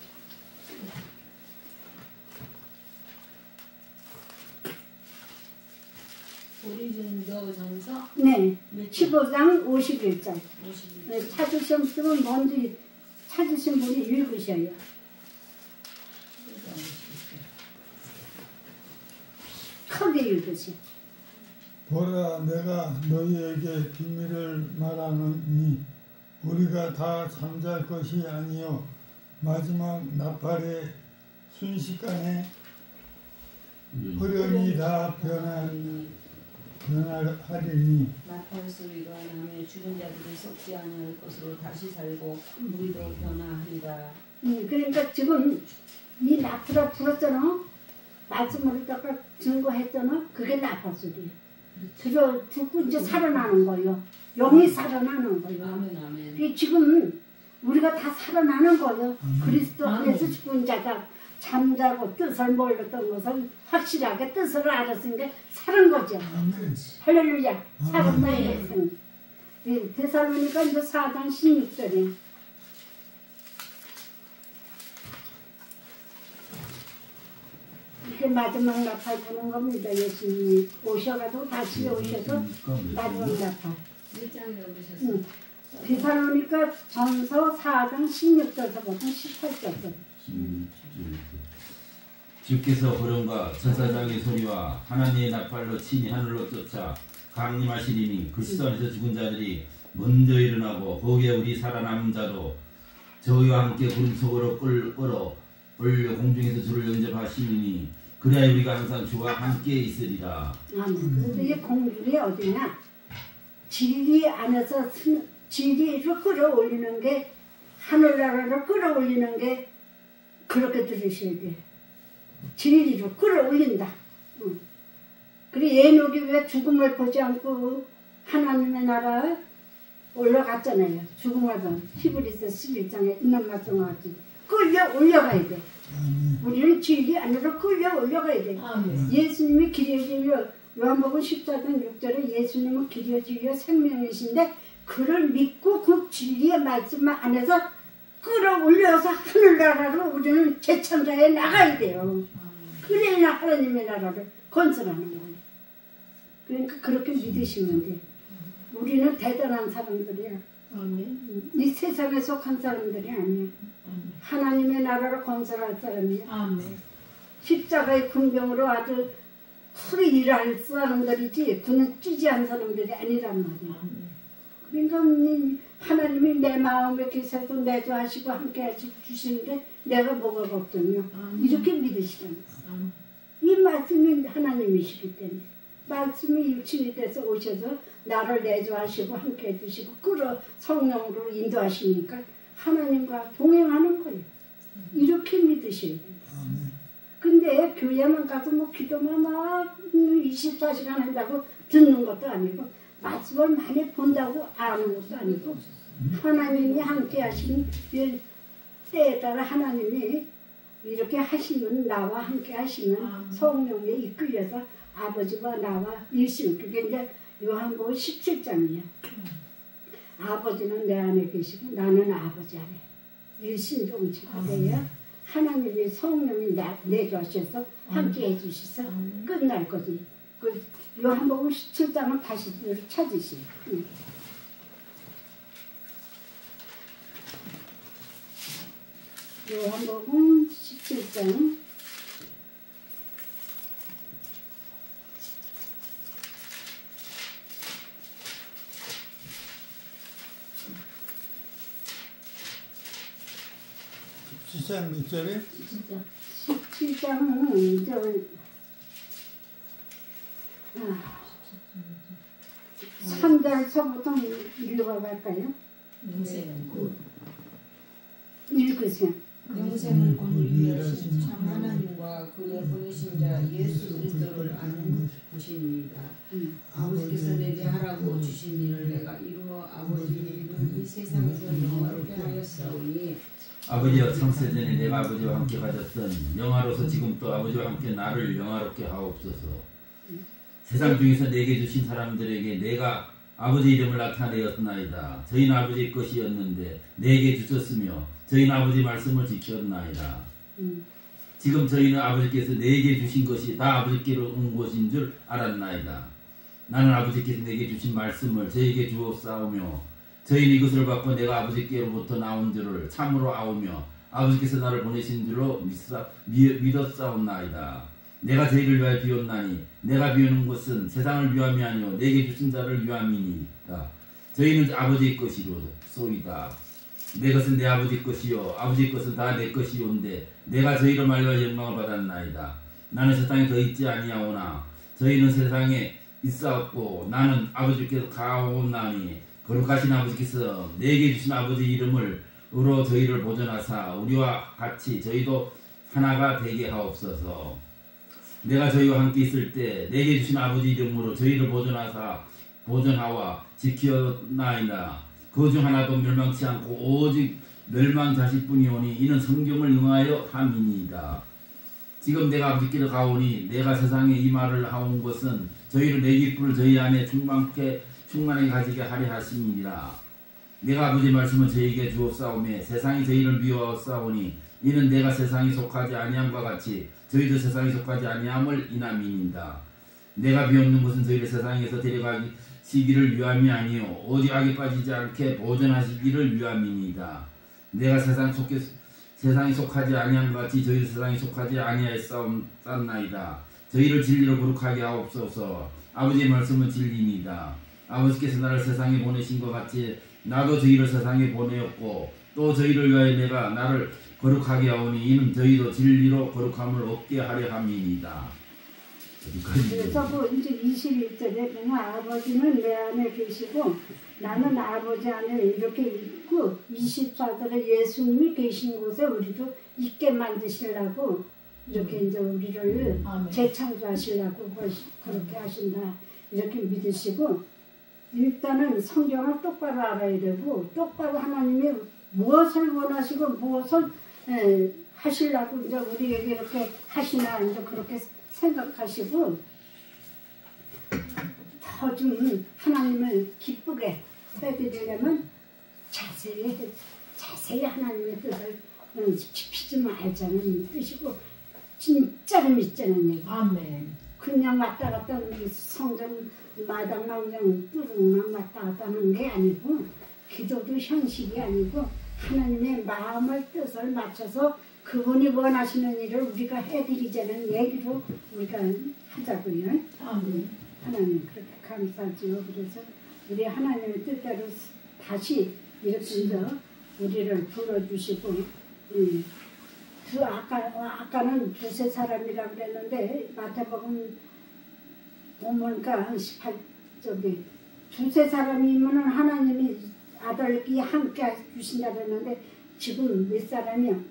고린도전서 네, 15장 51절. 네, 찾으셨으면 먼저 찾으신 분이 읽으셔요. 크게 읽으세요. 보라, 내가 너희에게 비밀을 말하노니 우리가 다 잠잘 것이 아니요 마지막 나팔의 순식간에 호련히 다 변하리니 나팔 소리가 나며 죽은 자들이 썩지 아니할 것으로 다시 살고 우리도 변화하리라. 그러니까 지금 이 나팔을 불었잖아. 말씀을 딱 증거했잖아. 그게 나팔 소리. 그래서 듣고 이제 살아나는 거예요. 영이 살아나는 거예요. 아멘 아멘. 그게 지금 우리가 다 살아나는 거예요. 그리스도 안에서 죽은 자가 잠자고 뜻을 몰랐던 것을 확실하게 뜻을 알았으니까 살은 거죠. 할렐루야. 살았다 이랬어요. 데살로니가 이제 4장 16절에 이렇게 마지막 나팔 부는 겁니다. 예수님이 오셔가지고 다시 오셔서 마지막 나팔. 1장이라고 그러셨어요. 데살로니가 전서 4장 16절부터 18절까지. 주께서 그런가 천사장의 소리와 하나님의 나팔로 친히 하늘로 쫓아 강림하시리니 그 시선에서 죽은 자들이 먼저 일어나고 거기에 우리 살아남은 자도 저희와 함께 구름 속으로 끌어 올려 공중에서 주를 영접하시니 그래야 우리가 항상 주와 함께 있으리라. 근데 이 공중이 어디냐? 진리 안에서 진리로 끌어올리는 게 하늘나라로 끌어올리는 게 그렇게 들으셔야 돼. 진리로 끌어올린다. 그리고 예녹이 왜 죽음을 보지 않고 하나님의 나라에 올라갔잖아요. 죽음을 본 히브리서 11장에 있는 말씀같이 끌려 올려가야 돼. 우리는 진리 안으로 끌려 올려가야 돼. 예수님이 길이여 진리여 요한복음 14장 6절에 예수님은 길이여 진리여 생명이신데 그를 믿고 그 진리의 말씀 안에서 끌어올려서 하늘나라로 우리는 재창자에 나가야 돼요. 그래야 하나님의 나라를 건설하는 거예요. 그러니까 그렇게 믿으시면 돼. 우리는 대단한 사람들이야. 이 세상에 속한 사람들이 아니야. 하나님의 나라를 건설할 사람이야. 십자가의 군병으로 아주 풀이 일할 사람들이지 그는 찌지한 사람들이 아니란 말이야. 그러니까 하나님이 내 마음에 계셔서 내조하시고 함께 주시는데 내가 뭐가 걱정이요. 이렇게 믿으시라는 거야. 이 말씀이 하나님이시기 때문에 말씀이 육신이 돼서 오셔서 나를 내조하시고 함께 해주시고 끌어 성령으로 인도하시니까 하나님과 동행하는 거예요. 이렇게 믿으셔야 돼요. 근데 교회만 가서 뭐 기도만 막 24시간 한다고 듣는 것도 아니고 말씀을 많이 본다고 아는 것도 아니고 하나님이 함께 하시는 때에 따라 하나님이 이렇게 하시면 나와 함께 하시면 성령에 이끌려서 아버지와 나와 일심. 그게 이제 요한복음 17장이에요. 아버지는 내 안에 계시고 나는 아버지 안에 일심동체가 돼야 하나님이 성령이 내주셔서 함께 해주셔서 끝날 거지. 그 요한복음 17장은 다시 찾으시오. 요한복음 17장 17장 몇 절에? 17장은 저 3절서부터 읽어갈까요? 읽으세요. 영생을 권위하신 참 하나님과 그의 보내신 자 예수 그리스도를 아는 것입니다. 아버지께서 내게 하라고 주신 일을 내가 이루어 아버지 일을 이 세상에서 영화롭게 하였사오니 아버지여 창세전에 내가 아버지와 함께 가졌던 영화로서 지금 또 아버지와 함께 나를 영화롭게 하옵소서. 세상 중에서 내게 주신 사람들에게 내가 아버지 이름을 나타내었나이다. 저희는 아버지 것이었는데 내게 주셨으며 저희는 아버지 말씀을 지켰나이다. 지금 저희는 아버지께서 내게 주신 것이 다 아버지께로 온 것인 줄 알았나이다. 나는 아버지께서 내게 주신 말씀을 저에게 주었사오며 저희는 이것을 받고 내가 아버지께로부터 나온 줄을 참으로 아오며 아버지께서 나를 보내신 줄로 믿었사옵나이다. 내가 저희를 위하여 비웠나니 내가 비우는 것은 세상을 위함이 아니요 내게 주신 자를 위함이니라. 저희는 아버지의 것이로소이다. 내 것은 내 아버지 것이요 아버지 것은 다 내 것이온데 내가 저희로 말미암아 영광을 받았나이다. 나는 세상에 더 있지 아니하오나 저희는 세상에 있사옵고 나는 아버지께서 가오나니 거룩하신 아버지께서 내게 주신 아버지 이름을 으로 저희를 보존하사 우리와 같이 저희도 하나가 되게 하옵소서. 내가 저희와 함께 있을 때 내게 주신 아버지 이름으로 저희를 보존하와 지키었나이다. 그 중 하나도 멸망치 않고 오직 멸망자식뿐이오니 이는 성경을 응하여 함이니이다. 지금 내가 아버지께로 가오니 내가 세상에 이 말을 하온 것은 저희로 내 기쁨을 저희 안에 충만하게 가지게 하려 하심이니라. 내가 아버지의 말씀을 저희에게 주옵사오매 세상이 저희를 미워하옵사오니 이는 내가 세상에 속하지 아니함과 같이 저희도 세상에 속하지 아니함을 인함이니이다. 내가 비웃는 것은 저희를 세상에서 데려가시기를 위함이 아니요 오직 악에 빠지지 않게 보존하시기를 위함이니이다. 내가 세상에 속하지 아니함과 같이 저희도 세상에 속하지 아니하였사옵나이다. 저희를 진리로 거룩하게 하옵소서. 아버지의 말씀은 진리입니다. 아버지께서 나를 세상에 보내신 것 같이 나도 저희를 세상에 보내었고 또 저희를 위하여 내가 나를 거룩하게 하오니 이는 저희도 진리로 거룩함을 얻게 하려 함이니이다. 그래서 그 이제 21절에 보면 아버지는 내 안에 계시고 나는 아버지 안에 이렇게 있고 24절에 예수님이 계신 곳에 우리도 있게 만드시려고 이렇게 이제 우리를 재창조하시려고 그렇게 하신다 이렇게 믿으시고 일단은 성경을 똑바로 알아야 되고 똑바로 하나님이 무엇을 원하시고 무엇을 하시려고 이제 우리에게 이렇게 하시나 이제 그렇게 생각하시고 더 좀 하나님을 기쁘게 해드리려면 자세히 하나님의 뜻을 지키지 말자는 뜻이고 진짜로 믿자는 얘기. 아멘. 그냥 왔다 갔다 우리 성전 마당만 그냥 뚜룩만 왔다 갔다 하는 게 아니고 기도도 형식이 아니고 하나님의 마음을 뜻을 맞춰서 그분이 원하시는 일을 우리가 해드리자는 얘기로 우리가 하자고요. 아멘. 하나님 그렇게 감사하지요. 그래서 우리 하나님의 뜻대로 다시 이렇게 이제 우리를 불러주시고 아까는 두세 사람이라고 그랬는데 마태복음 보니까 18쪽에 두세 사람이면 하나님이 아들이 함께 주신다 그랬는데 지금 몇 사람이요?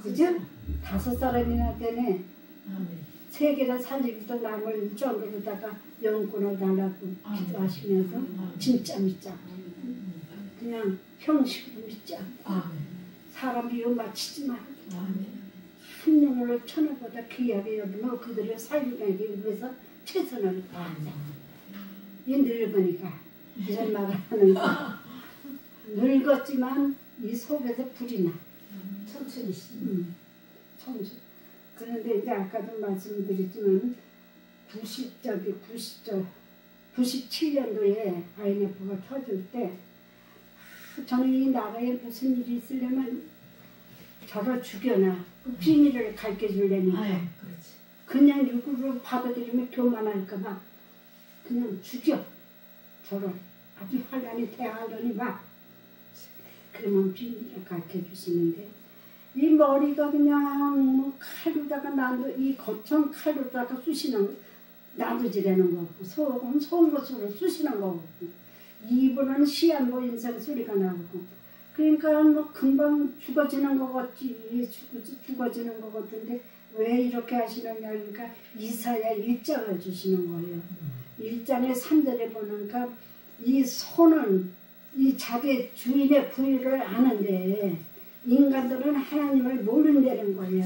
그죠? 5사람이나 되네. 세계를 살리기도 남을 정도로다가 영혼을 달라고 기도하시면서 진짜 믿자. 그냥 형식으로 믿자. 사람 비유 맞추지 마. 한 영혼을 천하보다 귀하게 여기며 그들을 살리기 위해서 최선을 다하자. 이 늙으니까 이런 말을 하는 거. 늙었지만 이 속에서 불이 나. 천천히 천천히. 그런데 이제 아까도 말씀드렸지만 97년도에 IMF가 터질 때 저는 이 나라에 무슨 일이 있으려면 저를 죽여놔. 비밀을 가르쳐주려니까. 그냥 육으로 받아들이면 교만할까봐 그냥 죽여. 저를 아주 환란히 대하려니 막. 그러면 비밀을 가르쳐주시는데 이 머리가 그냥 칼로다가 이 거천 칼로다가 쑤시는 나두지라는 거 같고 속은 송곳으로 쑤시는 거 같고 입으로는 시한부 인생 소리가 나고 그러니까 뭐 금방 죽어지는 거 같지 죽어지는 거 같은데 왜 이렇게 하시느냐 그러니까 이사야 1장을 주시는 거예요. 1장의 3절에 보니까 이 소는 이 자기 주인의 부위를 아는데 인간들은 하나님을 모른다는 거예요.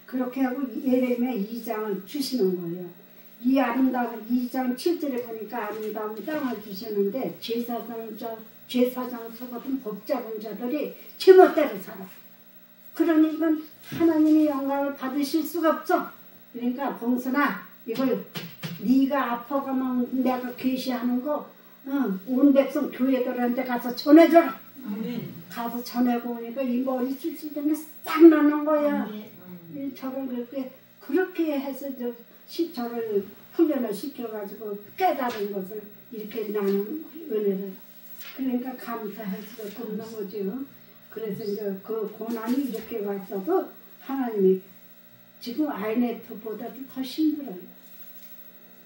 그렇게 하고 예레미야 2장을 주시는 거예요. 이 아름다운 2장 7절에 보니까 아름다운 땅을 주셨는데 제사장 속은 복잡한 자들이 제멋대로 살아. 그러니까 하나님의 영광을 받으실 수가 없어. 그러니까 봉선아 이걸 네가 아파가면 내가 계시하는 거 온 백성 교회들한테 가서 전해줘라. 가서 전해고 오니까 이 머리 찔찔 때문에 싹 나는 거야. 저를 그렇게 해서 저를 훈련을 시켜가지고 깨달은 것을 이렇게 나는 은혜를 그러니까 감사할 수가 없는 거죠. 그래서 이제 그 고난이 이렇게 왔어도 하나님이 지금 아이네트보다도 더 힘들어요.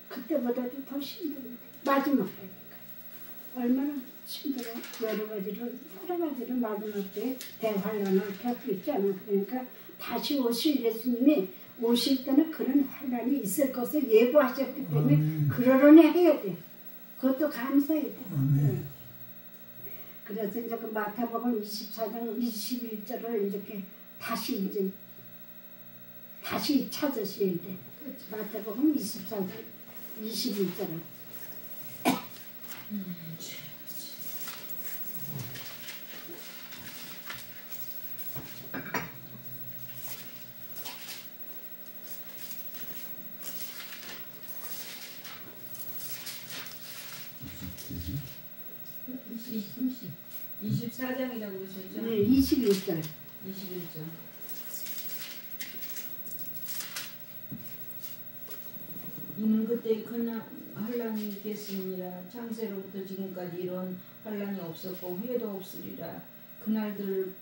그때보다도 더 힘들어요. 마지막이니까 얼마나 힘들어. 여러 가지로 마지막 때 대환란을 겪고 있잖아. 그러니까 다시 오실 예수님이 오실 때는 그런 환란이 있을 것을 예고하셨기 때문에 그러려니 해야 돼. 그것도 감사해야 돼. 그래서 이제 그 마태복음 24장 21절을 이렇게 다시 찾으셔야 돼. 마태복음 24장 21절을. 음. 24장이라고 그러셨죠? 네, 21절. 21절. 이는 그때 큰 환란이 있겠습니다. 창세로부터 지금까지 이런 환란이 없었고 후에도 없으리라. 그날들을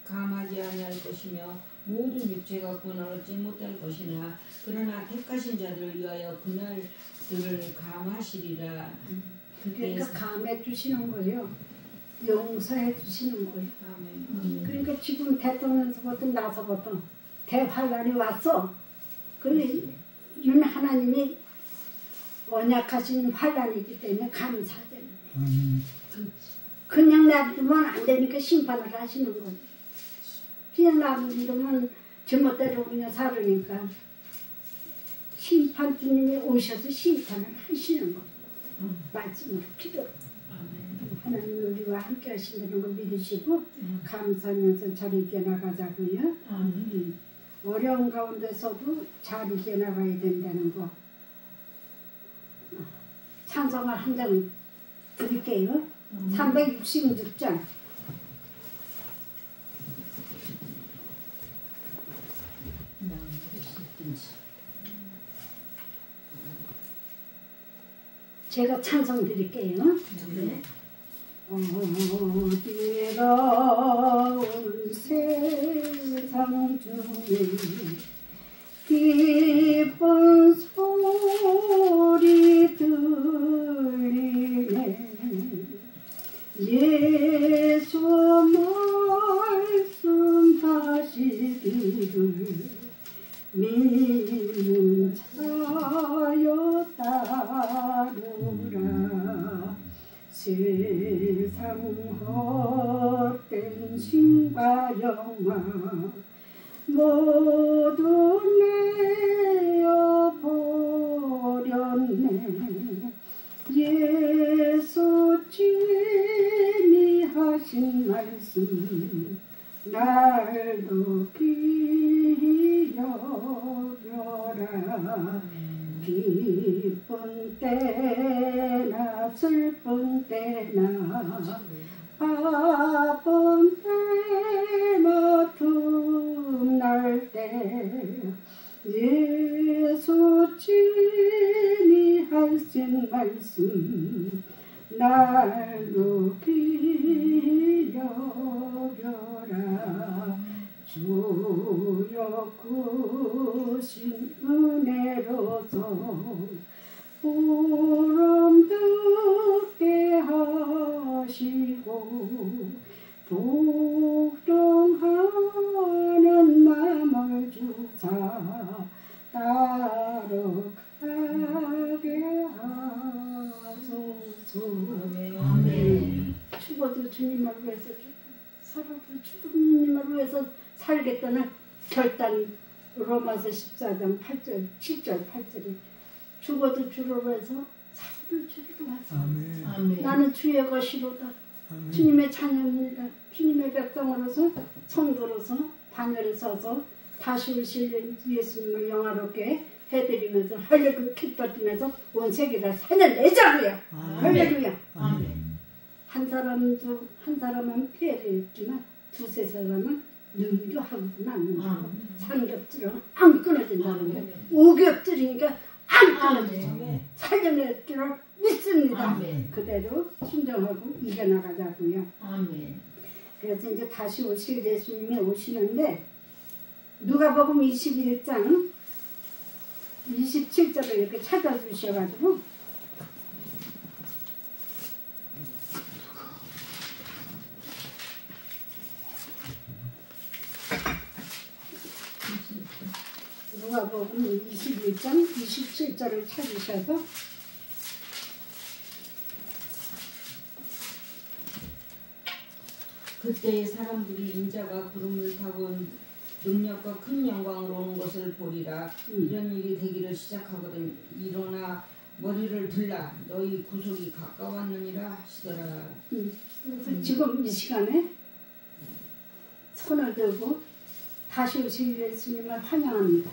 감하지 아니할 것이며 모든 육체가 구원을 얻지 못할 것이나 그러나 택하신 자들을 위하여 그날들을 감하시리라. 그러니까 감해 주시는 거예요. 용서해 주시는 거예요. 그러니까 지금 대통령서부터 나서부터 대환란이 왔어. 그러니 이는 하나님이 언약하신 환란이기 때문에 감사하잖아요. 그냥 놔두면 안 되니까 심판을 하시는 거예요. 그냥 놔두면 제멋대로 그냥 살으니까 심판 주님이 오셔서 심판을 하시는 거예요. 말씀으로 기도로. 하나님 우리와 함께 하신다는 걸 믿으시고 감사하면서 잘 이겨나가자고요. 어려운 가운데서도 잘 이겨나가야 된다는 거. 찬송을 한 장 드릴게요. 366장. 제가 찬송 드릴게요. 네. 어디로운 세상 중에 기쁜 소리 들리네. 예수 말씀하시기를 믿는 자여 따르라. 세상 헛된 신과 영화 모두 내어 버렸네. 예수 주님이 하신 말씀 날도 기히 여겨라. 기쁜 때나 슬픈 때나 바쁜 때나 틈날 때 예수 주님이 하신 말씀 날도 기히 여겨라. 주여 크신 은혜로서 부름듣게 하시고 복종하는 마음을 주사 따라가게 하소서. 아멘. 죽어도 주님을 위해서 살아도 주님을 위해서 살겠다는 결단. 로마서 14장 8절 7절 8절이 죽어도 주를 위해서 살아도 주를 위해서. 아멘. 나는 주의 것이로다. 아멘. 주님의 자녀입니다. 주님의 백성으로서 성도로서 반열에 서서 다시 오실 예수님을 영화롭게 해드리면서 할렐루야 기뻐하면서 온 세계를 살려내자고요. 할렐루야. 한 사람은 피해를 입지만 두세 사람은 능도 하고는 않는다. 삼겹살은 안 끊어진다는 게 오겹살이니까 안 끊어지죠. 살려낼 줄을 믿습니다. 아멘. 그대로 순종하고 이겨나가자고요. 아멘. 그래서 이제 다시 오실 예수님이 오시는데 누가복음 21장 27절을 이렇게 찾아주셔가지고 누가복음 21장 27절을 찾으셔서 그때 사람들이 인자가 구름을 타고 능력과 큰 영광으로 오는 것을 보리라. 이런 일이 되기를 시작하거든. 일어나 머리를 들라. 너희 구속이 가까웠느니라 하시더라. 그래서 지금 이 시간에 손을 들고 다시 오실 예수님을 환영합니다.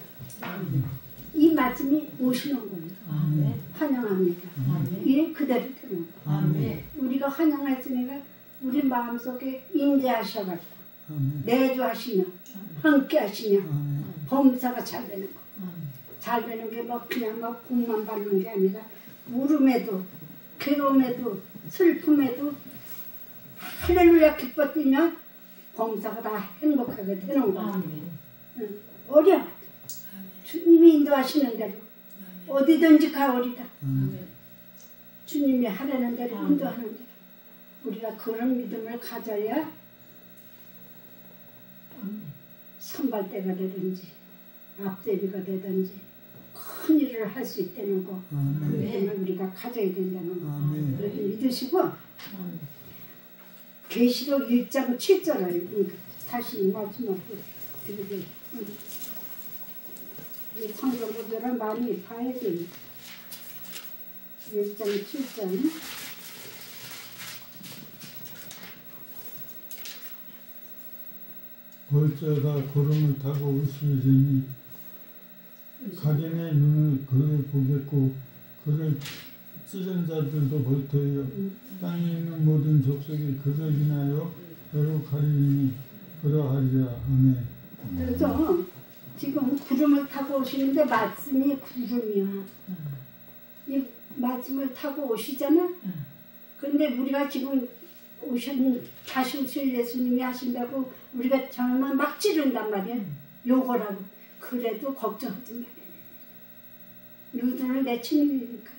이 말씀이 오시는 거예요. 아멘. 환영합니다. 아멘. 이 그대로 되는 거예요. 아멘. 우리가 환영했으니까 우리 마음속에 임재하셔가지고 아멘. 내주하시며 함께하시며 아멘. 범사가 잘 되는 거. 잘 되는 게 뭐 그냥 뭐 복만 받는 게 아니라 울음에도 괴로움에도 슬픔에도 할렐루야 기뻐 뛰면 범사가 다 행복하게 되는 거야. 아멘. 어려워. 주님이 인도하시는 대로 어디든지 가오리다. 아멘. 주님이 하라는 대로 아멘. 인도하는 대로 우리가 그런 믿음을 가져야 선발대가 되든지 앞제비가 되든지 큰 일을 할 수 있다는 거. 그 믿음을 우리가 가져야 된다는 거. 아멘. 그렇게 믿으시고 계시록 1장 7절을 다시 말씀을 드리게. 이 성경 구절을 많이 봐야 돼요. 1장 7절. 볼자가 구름을 타고 오시리니 각인의 눈을 그를 보겠고 그를 찌른 자들도 볼 터이요 땅에 있는 모든 족속이 그를 인하여 여러 가리니 그러하리라. 아멘. 그래서 지금 구름을 타고 오시는데 말씀이 구름이야. 이 말씀을 타고 오시잖아. 그런데 우리가 지금 다시 오실 예수님이 하신다고 우리가 정말 막 찌른단 말이야. 욕을 하고. 그래도 걱정하지 말아야 돼. 누구들은 내 친구니까.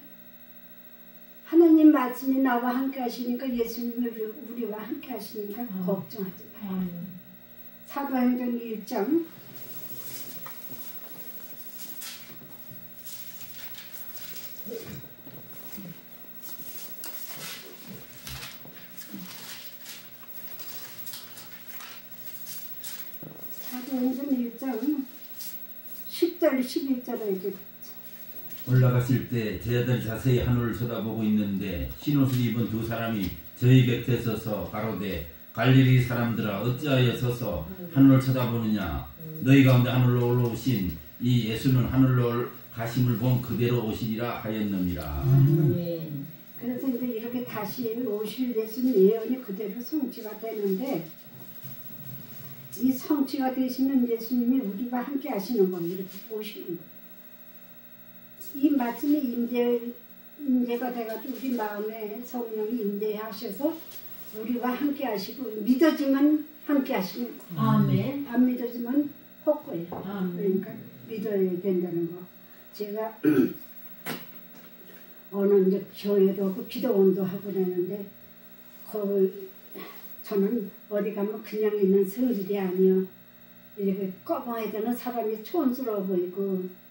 하나님 말씀이 나와 함께 하시니까 예수님이 우리와 함께 하시니까 걱정하지 말아야 돼. 사도행전 1장 사도행전 1장 10절 11절에 이제 올라갔을 때 제자들이 자세히 하늘을 쳐다보고 있는데 흰옷을 입은 두 사람이 저희 곁에 서서 가로되 갈릴리 사람들아 어찌하여 서서 하늘을 쳐다보느냐. 너희 가운데 하늘로 올라오신 이 예수는 하늘로 가심을 본 그대로 오시리라 하였느니라. 아멘. 그래서 이제 이렇게 다시 오실 예수님 예언이 그대로 성취가 되는데 이 성취가 되시는 예수님이 우리와 함께 하시는 건 이렇게 보시는 거예요. 이 말씀이 임재가 돼가지고 우리 마음에 성령이 임재하셔서 우리와 함께 하시고 믿어지면 함께 하시는 거예요. 아멘. 안 믿어지면 헛거예요. 아멘. 그러니까 믿어야 된다는 거. 제가 어느 이제 교회도 하고 기도원도 하고 그러는데 저는 어디 가면 그냥 있는 성질이 아니요. 이렇게 꺼방해야 되는 사람이 촌스러워 보이고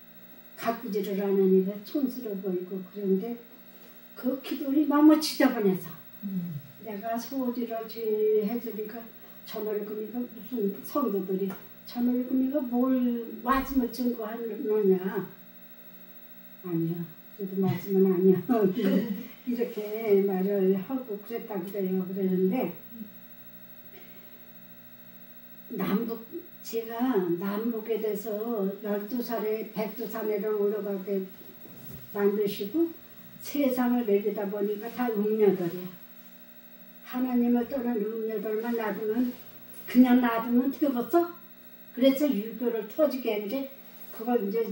가꾸지를 않으니까 촌스러워 보이고 그런데 그 기도를 너무 지저분해서 내가 소지를 해주니까 저늙으니까 무슨 성도들이 저늙으니까 뭘 말씀을 증거하느냐. 아니야. 그래도 말씀은 아니야. 이렇게 말을 하고 그랬다 그래요. 그랬는데 제가 남북에 대해서 12살에 백두산에를 올라가게 만드시고 세상을 내리다 보니까 다 음녀들이야. 하나님을 떠난 음녀들만 놔두면 그냥 놔두면 되겠어? 그래서 유교를 터지게 한 게 그걸 이제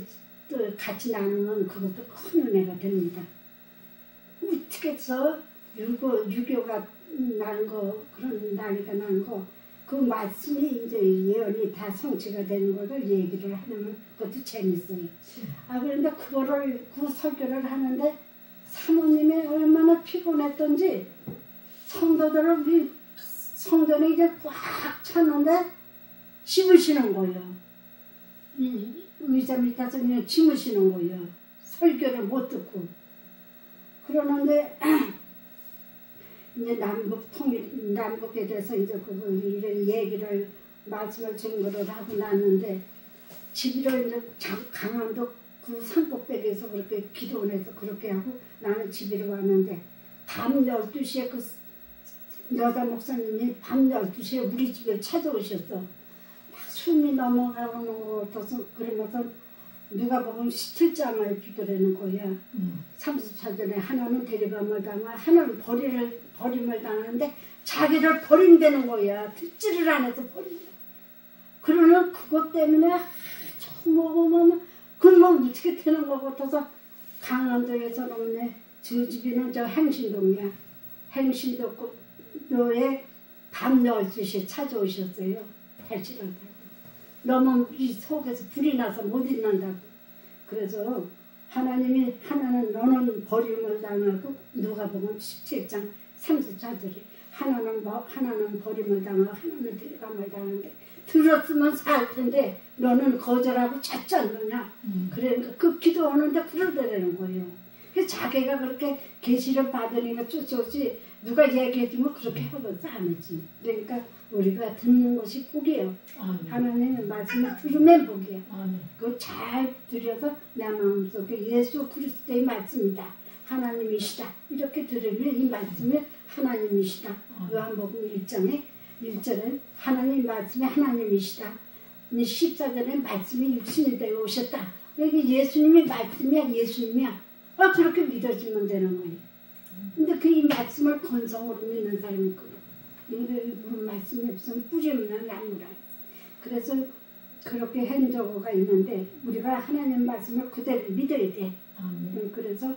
또 같이 나누면 그것도 큰 은혜가 됩니다. 어떻게 해서 유교가 난 거, 그런 나이가 난 거, 그 말씀이 이제 예언이 다 성취가 되는 거를 얘기를 하면 그것도 재밌어요. 그런데 그거를, 그 설교를 하는데 사모님이 얼마나 피곤했던지 성도들을 성전에 이제 꽉 찼는데 씹으시는 거예요. 의자 밑에서 그냥 침으시는 거예요. 설교를 못 듣고. 그러는데 이제 남북에 대해서 이제 이런 얘기를 말씀을 증거를 하고 났는데 집으로 이제 강원도 그 산꼭대기에서 그렇게 기도원에서 그렇게 하고 나는 집으로 왔는데 밤 12시에 그 여자 목사님이 밤 12시에 우리 집에 찾아오셨어. 막 숨이 넘어가는 것 같아서 그러면서 누가 보면 17장을 기도하는 거야. 34절에 하나는 데려감을 당하고 하나는 버림을 당하는데 자기를 버린다는 거야. 듣지를 않아서 버린다. 그러면 그것 때문에 먹으면 그러면 어떻게 되는 것 같아서 강원도에서는 저 집이는 저 행신동이야. 행신도에 밤 12시에 찾아오셨어요. 탈취를 하고. 너무 이 속에서 불이 나서 못 있는다고. 그래서 하나님이 하나는 너는 버림을 당하고 누가 보면 17장 34절에 하나는 버림을 당하고 하나는 데려감을 당하는데 들었으면 살 텐데 너는 거절하고 찾지 않느냐. 그러니까 그 기도하는데 그러더라는 거예요. 그래서 자기가 그렇게 계시를 받으니까 쫓아오지 누가 얘기해주면 그렇게 하고서 안 하지. 그러니까 우리가 듣는 것이 복이에요. 하나님의 말씀을 들으면 복이에요. 그거 잘 들여서 내 마음속에 예수 그리스도의 말씀이다. 하나님이시다. 이렇게 들으면 이 말씀이 하나님이시다. 요한복음 1절에 하나님 말씀이 하나님이시다. 14절에 말씀이 육신이 되어 오셨다. 여기 예수님의 말씀이야. 예수님이야. 그렇게 믿어지면 되는 거예요. 근데 그 이 말씀을 건성으로 믿는 사람이 있거든. 이런 말씀이 없으면 뿌리없는 나무라. 그래서 그렇게 한 적가 있는데 우리가 하나님 말씀을 그대로 믿어야 돼. 그래서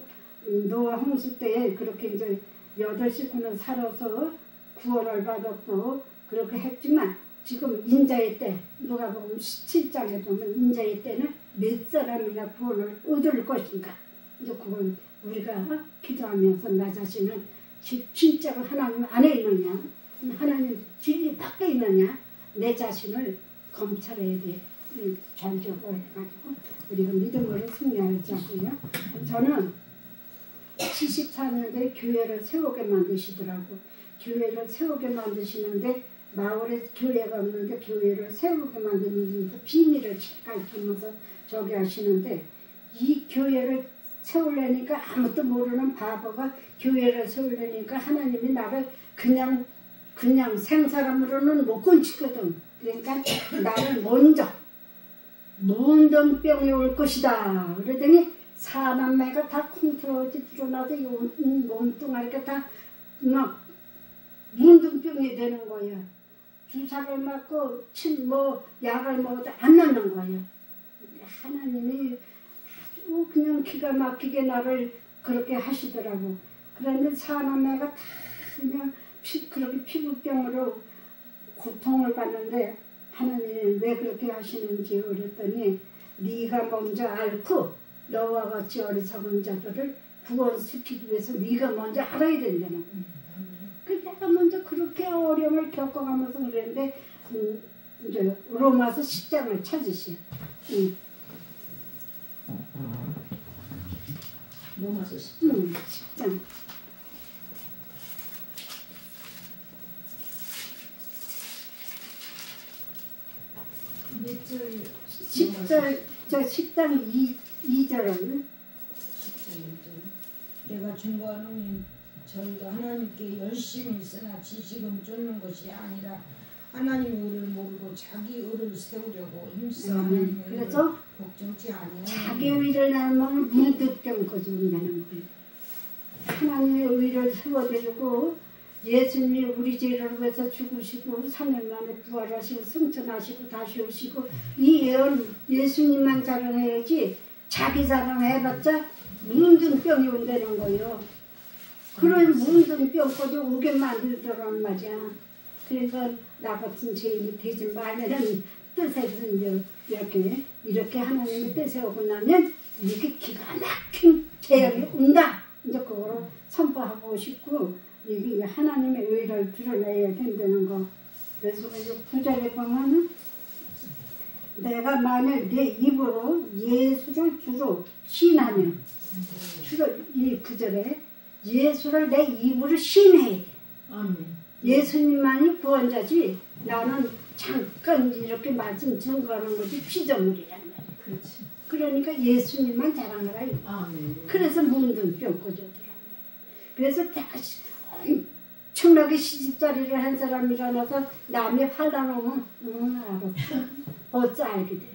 노아 홍수 때에 그렇게 이제 8식구는 살아서 구원을 받았고 그렇게 했지만 지금 인자의 때 누가 보면 17장에 보면 인자의 때는 몇 사람이나 구원을 얻을 것인가. 이제 그걸 우리가 기도하면서 나 자신은 진짜로 하나님 안에 있느냐, 하나님 진리 밖에 있느냐, 내 자신을 검찰해야 돼. 전적으로 해가지고 우리가 믿음으로 승리하자고요. 저는 74년도에 교회를 세우게 만드시더라고. 교회를 세우게 만드시는데 마을에 교회가 없는데 교회를 세우게 만드는 비밀을 가르치면서 저기 하시는데 이 교회를 세우려니까 아무것도 모르는 바보가 교회를 세우려니까 하나님이 나를 그냥 생사람으로는 못 건치거든. 그러니까 나를 먼저 문둥병이 올 것이다. 그러더니 사남매가 다 콩트러지 불어나서 몸뚱아리가 다 막 문둥병이 되는 거야. 주사를 맞고 약을 먹어도 안 낫는 거야. 하나님이 아주 그냥 기가 막히게 나를 그렇게 하시더라고. 그런데 사남매가 다 그냥 그렇게 피부병으로 고통을 받는데 하나님 왜 그렇게 하시는지 그랬더니 네가 먼저 앓고 너와 같이 어리석은 자들을 구원시키기 위해서 네가 먼저 알아야 된다는 거야. 내가 먼저 그렇게 어려움을 겪어가면서 그랬는데 이제 로마서 10장을 찾으시오. 로마서 10장. 10장. 10장 2절은 내가 증거하노니 저희가 하나님께 열심히 있으나 지식은 쫓는 것이 아니라 하나님의 의를 모르고 자기 의를 세우려고 힘쓰는 그래서 복종치 아니하는 자기 의를 내면 문득병 거절한다는 거예요. 하나님의 의를 세워드리고 예수님이 우리 죄를 위해서 죽으시고 3일 만에 부활하시고 승천하시고 다시 오시고 이 예언 예수님만 자랑해야지 자기 자랑해봤자 문둥병이 온다는 거예요. 그런 문둥병 꺼져 오게 만들더란 말이야. 그래서 나 같은 죄인이 되지 말라는 뜻에서 이제 이렇게 하나님의 뜻에 오고 나면 이게 기가 막힌 재앙이 온다. 이제 그거를 선포하고 싶고 이게 하나님의 의를 드러내야 된다는 거. 그래서 이제 9절에 보면은 내가 만일 내 입으로 예수를 주로 시인하면 주로 이 9절에 예수를 내 입으로 시인해야 돼. 아멘. 예수님만이 구원자지 나는 잠깐 이렇게 말씀 증거하는 거지 피조물이란 말이야. 그렇지. 그러니까 예수님만 자랑하라. 아멘. 그래서 문둥병 꺼져더란 말이야. 그래서 다시 청나게 시집살이를 한 사람이 일어나서 남이 화나면 알았어. 어찌 알게 돼.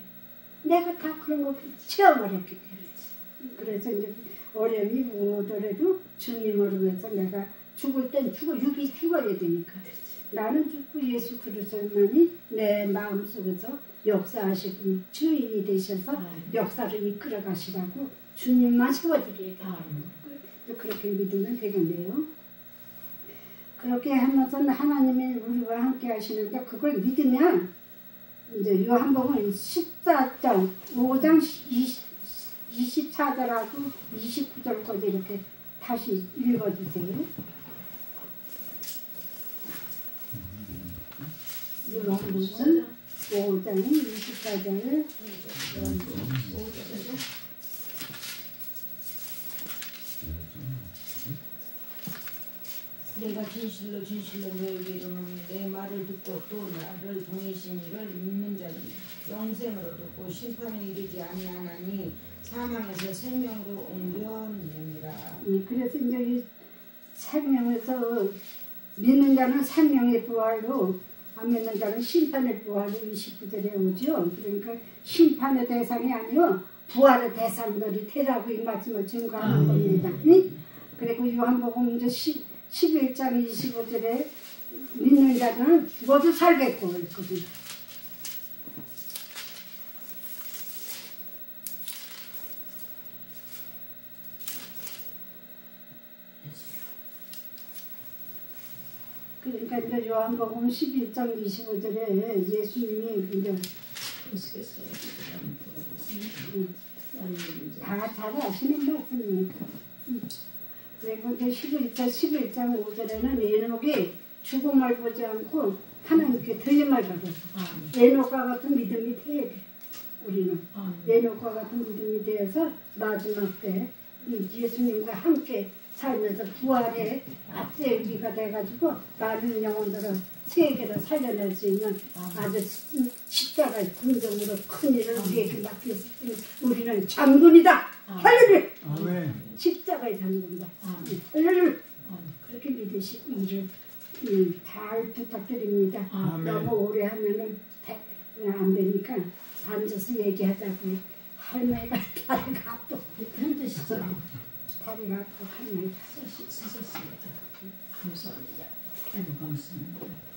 내가 다 그런 거 체험을 했기 때문에. 그래서 이제 어려움이 오더라도 주님을 위해서 내가 죽을 땐 육이 죽어야 되니까. 나는 죽고 예수 그리스도만이 내 마음속에서 역사하시고 주인이 되셔서 역사를 이끌어 가시라고 주님만 세워드려야 돼요. 그렇게 믿으면 되겠네요. 그렇게 하면서 하나님이 우리와 함께 하시는데 그걸 믿으면 이제 요한복음 14장 5장 24절하고 29절까지 이렇게 다시 읽어주세요. 요한복음 5장 24절 내가 진실로 너에게 이르노니 내 말을 듣고 또 나를 보내신 이를 믿는 자는 영생으로 듣고 심판에 이르지 아니하나니 사망에서 생명으로 옮겨내니라. 그래서 이제 이 생명에서 믿는 자는 생명의 부활로 안 믿는 자는 심판의 부활로 29절에 오죠. 그러니까 심판의 대상이 아니요 부활의 대상들이 되라고 이 말씀을 증거하는 겁니다. 그리고 요한복음 이제 11장 25절에 믿는 자는 죽어도 살겠고 그랬거든요. 그러니까 이제 요한복음 11장 25절에 예수님이 이제 다 잘 아시는 말씀이니까. 그리고 이제 11장 5절에는 에녹이 죽음을 보지 않고 하나님께 드림을 받았어. 에녹과 같은 믿음이 돼야 돼. 우리는 에녹과 같은 믿음이 되어서 마지막 때 예수님과 함께 살면서 부활의 앞세우기가 돼가지고 많은 영혼들을 세계를 살려낼 수 있는 아주 십자가의 긍정으로 큰 일을 우리에게 맡겼으니 우리는 장군이다. 할렐루야. 아멘. 십자가의 장군이다. 할렐루야. 그렇게 믿으시고 일을 잘 부탁드립니다. 아멘. 너무 오래 하면은 안 되니까 앉아서 얘기하자고요. 할머니가 다리가 아파. 힘드시죠? 다리가 아파 할머니가. 쓰셨습니다. 감사합니다. 아이고 감사합니다.